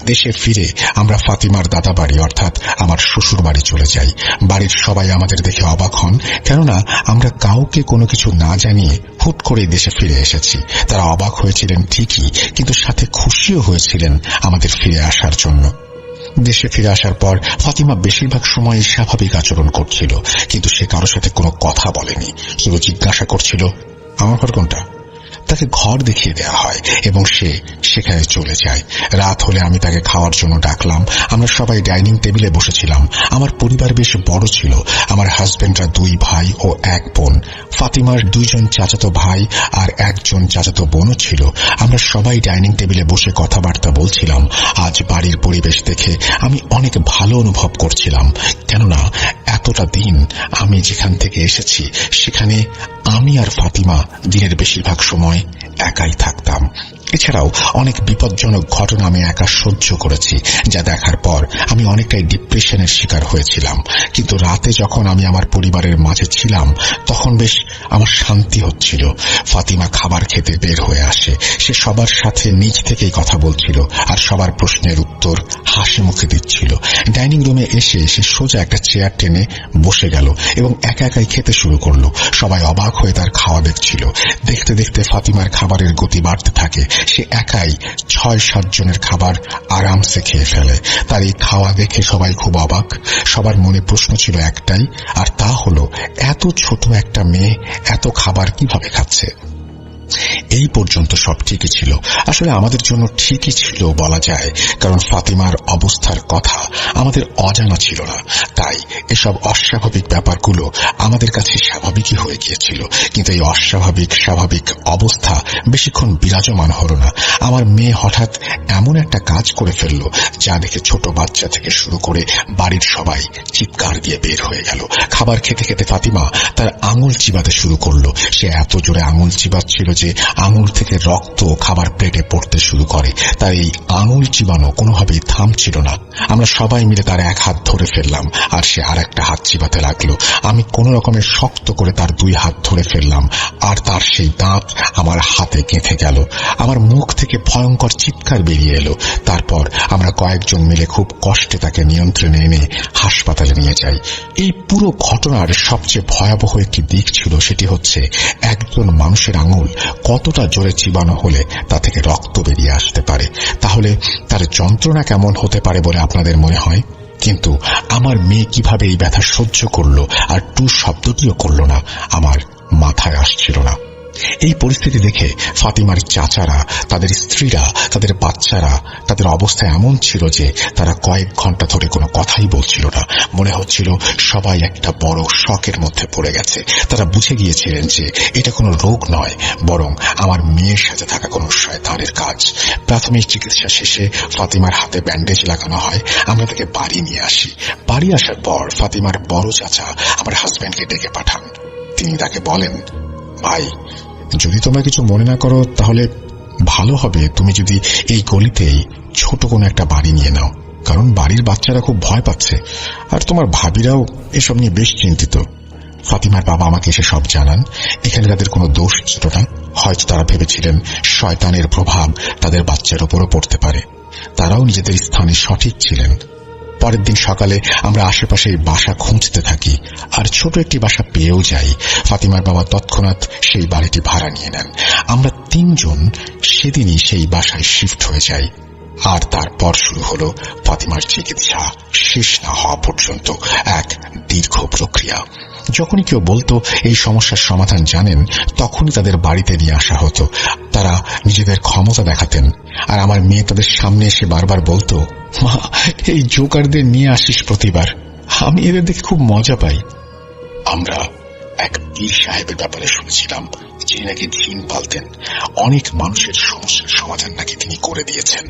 দেশে ফিরে আমরা ফাতিমার দাদা বাড়ি অর্থাৎ আমার শ্বশুর বাড়ি চলে যাই। বাড়ির সবাই আমাদের দেখে অবাক হন, কেননা আমরা কাউকে কোনো কিছু না জানিয়ে হুট করে দেশে ফিরে এসেছি। তারা অবাক হয়েছিলেন ঠিকই, কিন্তু সাথে খুশিও হয়েছিলেন আমাদের ফিরে আসার জন্য। দেশে ফিরে আসার পর ফাতিমা বেশিরভাগ সময় স্বাভাবিক আচরণ করছিল, কিন্তু সে কারোর সাথে কোনো কথা বলেনি। শুধু জিজ্ঞাসা করছিল, আমার ঘর কোনটা? তাকে ঘর দেখিয়ে দেওয়া হয় এবং সে সেখানে চলে যায়। রাত হলে আমি তাকে খাওয়ার জন্য ডাকলাম। আমরা সবাই ডাইনিং টেবিলে বসেছিলাম। আমার পরিবার বেশ বড় ছিল। আমার হাজবেন্ডরা 2 ভাই ও 1 বোন। ফাতিমার 2 জন চাচাতো ভাই আর 1 জন চাচাতো বোনও ছিল। আমরা সবাই ডাইনিং টেবিলে বসে কথাবার্তা বলছিলাম। আজ বাড়ির পরিবেশ দেখে আমি অনেক ভালো অনুভব করছিলাম, কেননা এতটা দিন আমি যেখান থেকে এসেছি সেখানে আমি আর ফাতিমা দিনের বেশিরভাগ সময় একাই থাকতাম। এছাড়াও অনেক বিপজ্জনক ঘটনা আমি একা সহ্য করেছি, যা দেখার পর আমি অনেকটাই ডিপ্রেশনের শিকার হয়েছিলাম। কিন্তু রাতে যখন আমি আমার পরিবারের মাঝে ছিলাম, তখন বেশ আমার শান্তি হচ্ছিল। ফাতিমা খাবার খেতে বের হয়ে আসে। সে সবার সাথে নিজ থেকেই কথা বলছিল আর সবার প্রশ্নের উত্তর হাসি মুখে দিচ্ছিল। ডাইনিং রুমে এসে সে সোজা একটা চেয়ার টেনে বসে গেল এবং একা একাই খেতে শুরু করলো। সবাই অবাক হয়ে তার খাওয়া দেখছিল। দেখতে দেখতে ফাতিমার খাবারের গতি বাড়তে থাকে। সে একাই 6-7 জনের খাবার আরামসে খেয়ে ফেলে। তার এই খাওয়া দেখে সবাই খুব অবাক। সবার মনে প্রশ্ন ছিল একটাই, আর তা হলো এত ছোট একটা মেয়ে এত খাবার কিভাবে খাচ্ছে। এই পর্যন্ত সব ঠিকই ছিল। আসলে আমাদের জন্য ঠিকই ছিল বলা যায়, কারণ ফাতিমার অবস্থার কথা আমাদের অজানা ছিল না। তাই এসব অস্বাভাবিক ব্যাপারগুলো আমাদের কাছে স্বাভাবিকই হয়ে গিয়েছিল। কিন্তু এই অস্বাভাবিক স্বাভাবিক অবস্থা বেশিক্ষণ বিরাজমান হলো না। আমার মেয়ে হঠাৎ এমন একটা কাজ করে ফেলল, যা দেখে ছোট বাচ্চা থেকে শুরু করে বাড়ির সবাই চিৎকার দিয়ে বের হয়ে গেল। খাবার খেতে খেতে ফাতিমা তার আঙুল চিবাতে শুরু করলো। সে এত জোরে আঙুল চিবাচ্ছিল যে আঙুল থেকে রক্ত খাবার প্লেটে পড়তে শুরু করে। তার এই আঙুল চিবানো কোনোভাবেই থামছিল না। আমরা সবাই মিলে তার 1 হাত ধরে ফেললাম আর সে আর একটা হাত চিবাতে লাগলো। আমি কোনো রকমে শক্ত করে তার 2 হাত ধরে ফেললাম আর তার সেই দাঁত আমার হাতে গেঁথে গেল। আমার মুখ থেকে ভয়ঙ্কর চিৎকার বেরিয়ে এলো। তারপর আমরা কয়েকজন মিলে খুব কষ্টে তাকে নিয়ন্ত্রণে এনে হাসপাতালে নিয়ে যাই। এই পুরো ঘটনার সবচেয়ে ভয়াবহ একটি দিক ছিল, সেটি হচ্ছে একজন মানুষের আঙুল কতটা জোরে চিবানো হলে তা থেকে রক্ত বেরিয়ে আসতে পারে। তাহলে তার যন্ত্রণা কেমন হতে পারে বলে আপনাদের মনে হয়? কিন্তু আমার মেয়ে কিভাবে এই ব্যথা সহ্য করলো আর টু শব্দটিও করল না, আমার মাথায় আসছিল না। এই পরিস্থিতি দেখে ফাতিমার চাচারা, তাদের স্ত্রীরা, তাদের বাচ্চারা, তাদের অবস্থা এমন ছিল যে তারা কয়েক ঘন্টা ধরে কোনো কথাই বলছিল না। মনে হচ্ছিল সবাই একটা বড় শকের মধ্যে পড়ে গেছে। তারা বুঝে গিয়েছিলেন যে এটা কোনো রোগ নয়, বরং আমার মেয়ের সাথে থাকা কোনো শয়তানের কাজ। প্রাথমিক চিকিৎসা শেষে ফাতিমার হাতে ব্যান্ডেজ লাগানো হয়। আমরা তাকে বাড়ি নিয়ে আসি। বাড়ি আসার পর ফাতিমার বড় চাচা আমার হাজব্যান্ডকে ডেকে পাঠান। তিনি তাকে বলেন, ভাই, যদি তোমরা কিছু মনে না করো তাহলে ভালো হবে তুমি যদি এই গলিতেই ছোট কোনো একটা বাড়ি নিয়ে নাও, কারণ বাড়ির বাচ্চারা খুব ভয় পাচ্ছে, আর তোমার ভাবিরাও এসব নিয়ে বেশ চিন্তিত। ফাতিমার বাবা আমাকে এসে সব জানান। এখানে তাদের কোনো দোষ ছিল না, হয়তো তারা ভেবেছিলেন শয়তানের প্রভাব তাদের বাচ্চার উপরও পড়তে পারে। তারাও নিজেদের স্থানে সঠিক ছিলেন। পরের দিন সকালে আমরা আশেপাশে বাসা খুঁজতে থাকি, আর ছোট একটি বাসা পেয়েও যাই। ফাতিমার বাবা তৎক্ষণাৎ সেই বাড়িটি ভাড়া নিয়ে নেন। আমরা 3 জন সেদিনই সেই বাসায় শিফট হয়ে যাই। আর তারপর শুরু হলো ফাতিমার চিকিৎসা শেষ না হওয়া পর্যন্ত এক দীর্ঘ প্রক্রিয়া। যখনই কেউ বলতো এই সমস্যার সমাধান জানেন, তখনই তাদের বাড়িতে নিয়ে আসা হতো। তারা নিজেদের ক্ষমতা দেখাতেন, আর আমার মেয়ে তাদের সামনে এসে বারবার বলতো, মা, এই জোকারদের নিয়ে আসিস প্রতিবার, আমি এদের দেখে খুব মজা পাই। আমরা এক পীর সাহেবের ব্যাপারে শুনেছিলাম, যিনি নাকি দিন পালতেন। অনেক মানুষের সমস্যার সমাধান নাকি তিনি করে দিয়েছেন।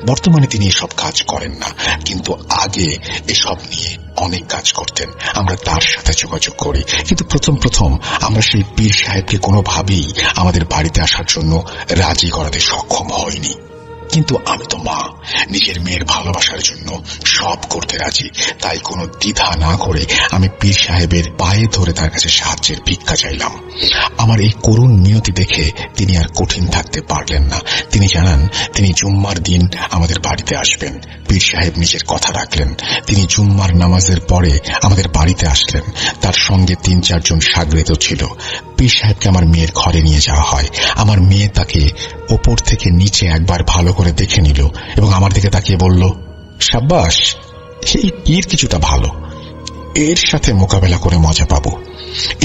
বর্তমানে তিনি এসব কাজ করেন না, কিন্তু আগে এসব নিয়ে অনেক কাজ করতেন। আমরা তার সাথে যোগাযোগ করি, কিন্তু প্রথম আমরা সেই পীর সাহেবকে কোনোভাবেই আমাদের বাড়িতে আসার জন্য রাজি করাতে সক্ষম হইনি। কিন্তু আমি তো মা, নিজের মেয়ের ভালোবাসার জন্য সব করতে রাজি। তাই কোনো দ্বিধা না করে আমি পীর সাহেবের পায়ে ধরে তার কাছে সাহায্যের ভিক্ষা চাইলাম। আমার এই করুণ নিয়তি দেখে তিনি আর কঠিন থাকতে পারলেন না। তিনি জানান তিনি জুম্মার দিন আমাদের বাড়িতে আসবেন। পীর সাহেব নিজের কথা রাখলেন। তিনি জুম্মার নামাজের পরে আমাদের বাড়িতে আসলেন। তার সঙ্গে 3-4 জন শাগরেদও ছিল। পীর সাহেবকে আমার মেয়ের ঘরে নিয়ে যাওয়া হয়। আমার মেয়ে তাকে ওপর থেকে নিচে একবার ভালো করে দেখে নিল এবং আমার দিকে তাকিয়ে বলল, সাব্বাস, এই পীর কিছুটা ভালো, এর সাথে মোকাবেলা করে মজা পাবো।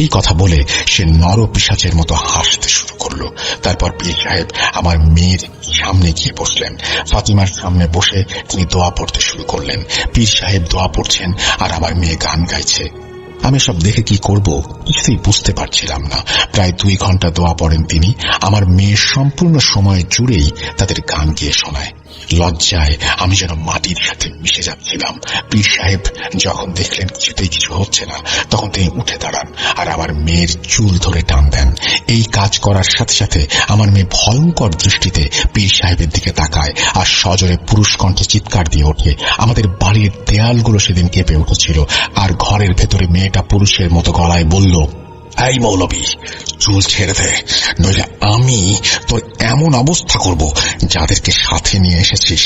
এই কথা বলে সে নর পিশাচের মতো হাসতে শুরু করলো। তারপর পীর সাহেব আমার মেয়ের সামনে গিয়ে বসলেন। ফাতিমার সামনে বসে তিনি দোয়া পড়তে শুরু করলেন। পীর সাহেব দোয়া পড়ছেন আর আমার মেয়ে গান গাইছে। আমি সব দেখে কি করব কিছুই বুঝতে পারছিলাম না। প্রায় 2 ঘন্টা দোয়া পড়েন তিনি। আমার মেয়ে সম্পূর্ণ সময় জুড়েই তাদের গান গেয়ে শোনায়। লজ্জায় আমি যেন মাটির সাথে মিশে যাচ্ছিলাম। পীর সাহেব যখন দেখলেন কিছুতেই কিছু হচ্ছে না, তখন তিনি উঠে দাঁড়ান আর আমার মেয়ের চুল ধরে টান দেন। এই কাজ করার সাথে সাথে আমার মেয়ে ভয়ঙ্কর দৃষ্টিতে পীর সাহেবের দিকে তাকায় আর সজোরে পুরুষ কণ্ঠে চিৎকার দিয়ে ওঠে। আমাদের বাড়ির দেয়ালগুলো সেদিন কেঁপে উঠেছিল, আর ঘরের ভেতরে মেয়েটা পুরুষের মতো গলায় বলল, এই মৌলবী, চুল ছেড়ে দে, নইলে আমি তোর এমন অবস্থা করব যাদেরকে সাথে নিয়ে এসেছিস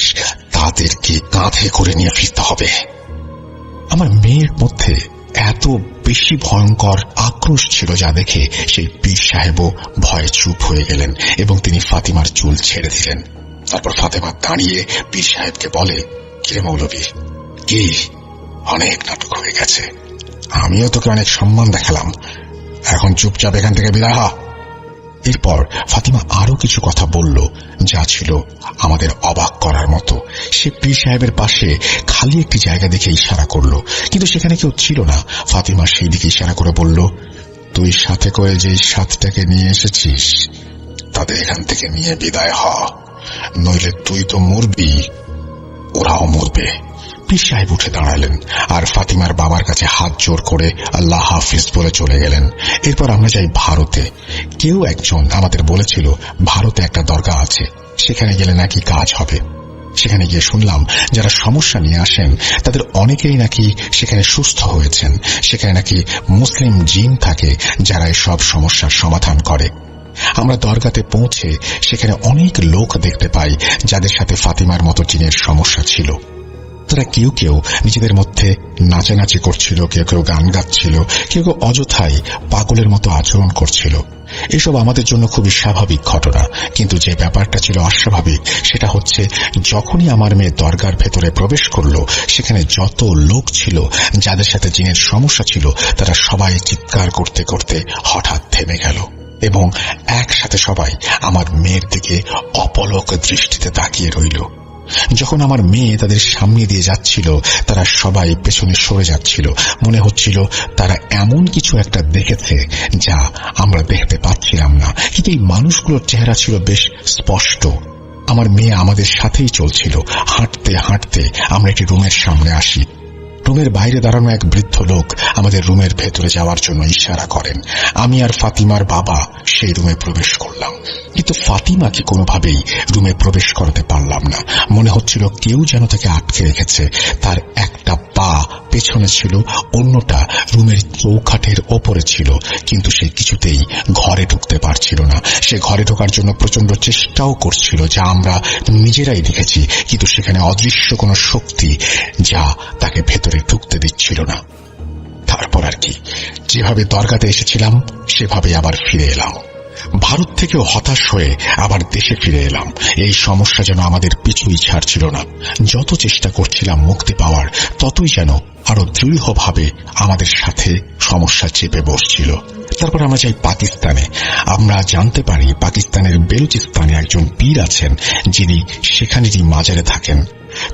তাদেরকে কাঁধে করে নিয়ে ফিরতে হবে। আমার মেয়ের মধ্যে এত বেশি ভয়ঙ্কর আক্রোশ ছিল যা দেখে সেই পীর সাহেবও ভয়ে চুপ হয়ে গেলেন এবং তিনি ফাতিমার চুল ছেড়ে দিলেন। তারপর ফাতেমা দাঁড়িয়ে পীর সাহেবকে বলে, কিরে মৌলবী, কি অনেক নাটক হয়ে গেছে, আমিও তোকে অনেক সম্মান দেখালাম, এখন চুপচাপ এখান থেকে বিদায় হ। এরপর ফাতিমা আরো কিছু কথা বলল যা ছিল আমাদের অবাক করার মতো। সে পীর সাহেবের পাশে খালি একটি জায়গা দেখে ইশারা করলো, কিন্তু সেখানে কেউ ছিল না। ফাতিমা সেই দিকে ইশারা করে বলল, তুই সাথে করে যে 7টাকে নিয়ে এসেছিস তাদের এখান থেকে নিয়ে বিদায় হ, নইলে তুই তো মরবি, ওরাও মরবে। পীর সাহেব উঠে দাঁড়ালেন আর ফাতিমার বাবার কাছে হাত জোর করে আল্লাহ হাফিজ বলে চলে গেলেন। এরপর আমরা যাই ভারতে। কেউ একজন আমাদের বলেছিল ভারতে একটা দরগা আছে, সেখানে গেলে নাকি কাজ হবে। সেখানে গিয়ে শুনলাম যারা সমস্যা নিয়ে আসেন তাদের অনেকেই নাকি সেখানে সুস্থ হয়েছেন। সেখানে নাকি মুসলিম জিন থাকে যারা সব সমস্যার সমাধান করে। আমরা দরগাতে পৌঁছে সেখানে অনেক লোক দেখতে পাই যাদের সাথে ফাতিমার মতো জিনের সমস্যা ছিল। তারা কেউ কেউ নিজেদের মধ্যে নাচানাচি করছিল, কেউ কেউ গান গাচ্ছিল, কেউ কেউ অযথাই পাগলের মতো আচরণ করছিল। এসব আমাদের জন্য খুবই স্বাভাবিক ঘটনা, কিন্তু যে ব্যাপারটা ছিল অস্বাভাবিক সেটা হচ্ছে যখনই আমার মেয়ে দরগার ভেতরে প্রবেশ করলো, সেখানে যত লোক ছিল যাদের সাথে জিনের সমস্যা ছিল তারা সবাই চিৎকার করতে করতে হঠাৎ থেমে গেল। এবং একসাথে সবাই আমার মেয়ের দিকে অপলক দৃষ্টিতে তাকিয়ে রইল। যখন আমার মেয়ে তাদের সামনে দিয়ে যাচ্ছিল, তারা সবাই পেছনে সরে যাচ্ছিল। মনে হচ্ছিল তারা এমন কিছু একটা দেখেছে যা আমরা দেখতে পাচ্ছিলাম না, কিন্তু এই মানুষগুলোর চেহারা ছিল বেশ স্পষ্ট। আমার মেয়ে আমাদের সাথেই চলছিল। হাঁটতে হাঁটতে আমরা একটি রুমের সামনে আসি। রুমের বাইরে দাঁড়ানো এক বৃদ্ধ লোক আমাদের রুমের ভেতরে যাওয়ার জন্য ইশারা করেন। আমি আর ফাতিমার বাবা সেই রুমে প্রবেশ করলাম, কিন্তু ফাতিমাকে কোনোভাবেই রুমে প্রবেশ করাতে পারলাম না। মনে হচ্ছিল কেউ যেন তাকে আটকে রেখেছে। তার একটা পা পেছনে ছিল, অন্যটা রুমের চৌকাঠের ওপরে ছিল, কিন্তু সে কিছুতেই ঘরে ঢুকতে পারছিল না। সে ঘরে ঢোকার জন্য প্রচন্ড চেষ্টাও করছিল, যা আমরা নিজেরাই দেখেছি, কিন্তু সেখানে অদৃশ্য কোনো শক্তি যা তাকে ভেতরে ঢুকতে দিচ্ছিল না। তারপর আর কি, যেভাবে দরগাতে এসেছিলাম সেভাবে আবার ফিরে এলাম। ভারত থেকেও হতাশ হয়ে আবার দেশে ফিরে এলাম। এই সমস্যা যেন আমাদের পিছুই ছাড়ছিল না। যত চেষ্টা করছিলাম মুক্তি পাওয়ার, ততই যেন আরো দৃঢ়ভাবে আমাদের সাথে সমস্যা চেপে বসছিল। তারপর আমরা যাই পাকিস্তানে। আমরা জানতে পারি পাকিস্তানের বেলুচিস্তানে একজন পীর আছেন, যিনি সেখানেরই মাজারে থাকেন।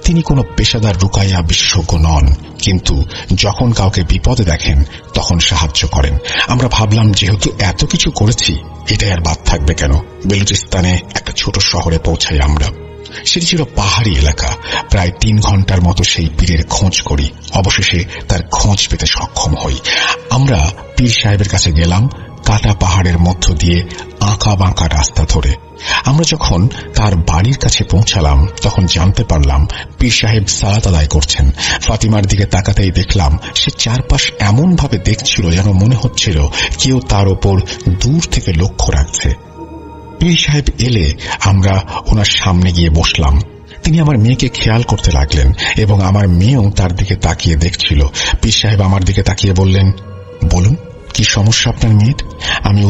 তিনি কোনো পেশাদার রুকাইয়া বিশেষজ্ঞ নন, কিন্তু যখন কাউকে বিপদে দেখেন তখন সাহায্য করেন। আমরা ভাবলাম, যেহেতু এত কিছু করেছি, এটাই আর বাদ থাকবে কেন। বেলুচিস্তানে একটা ছোট শহরে পৌঁছাই আমরা। সেটি ছিল পাহাড়ি এলাকা। প্রায় 3 ঘন্টার মতো সেই পীরের খোঁজ করি। অবশেষে তার খোঁজ পেতে সক্ষম হই। আমরা পীর সাহেবের কাছে গেলাম, কাটা পাহাড়ের মধ্য দিয়ে আঁকা বাঁকা রাস্তা ধরে। আমরা যখন তার বাড়ির কাছে পৌঁছালাম তখন জানতে পারলাম পীর সাহেব সালাত আদায় করছেন। ফাতিমার দিকে তাকাতেই দেখলাম সে চারপাশ এমন ভাবে দেখছিল যেন মনে হচ্ছিল কেউ তার ওপর দূর থেকে লক্ষ্য রাখছে। পীর সাহেব এলে আমরা ওনার সামনে গিয়ে বসলাম। তিনি আমার মেয়েকে খেয়াল করতে লাগলেন এবং আমার মেয়েও তার দিকে তাকিয়ে দেখছিল। পীর সাহেব আমার দিকে তাকিয়ে বললেন, বলুন, কি সমস্যা আপনার মেয়ের? আমি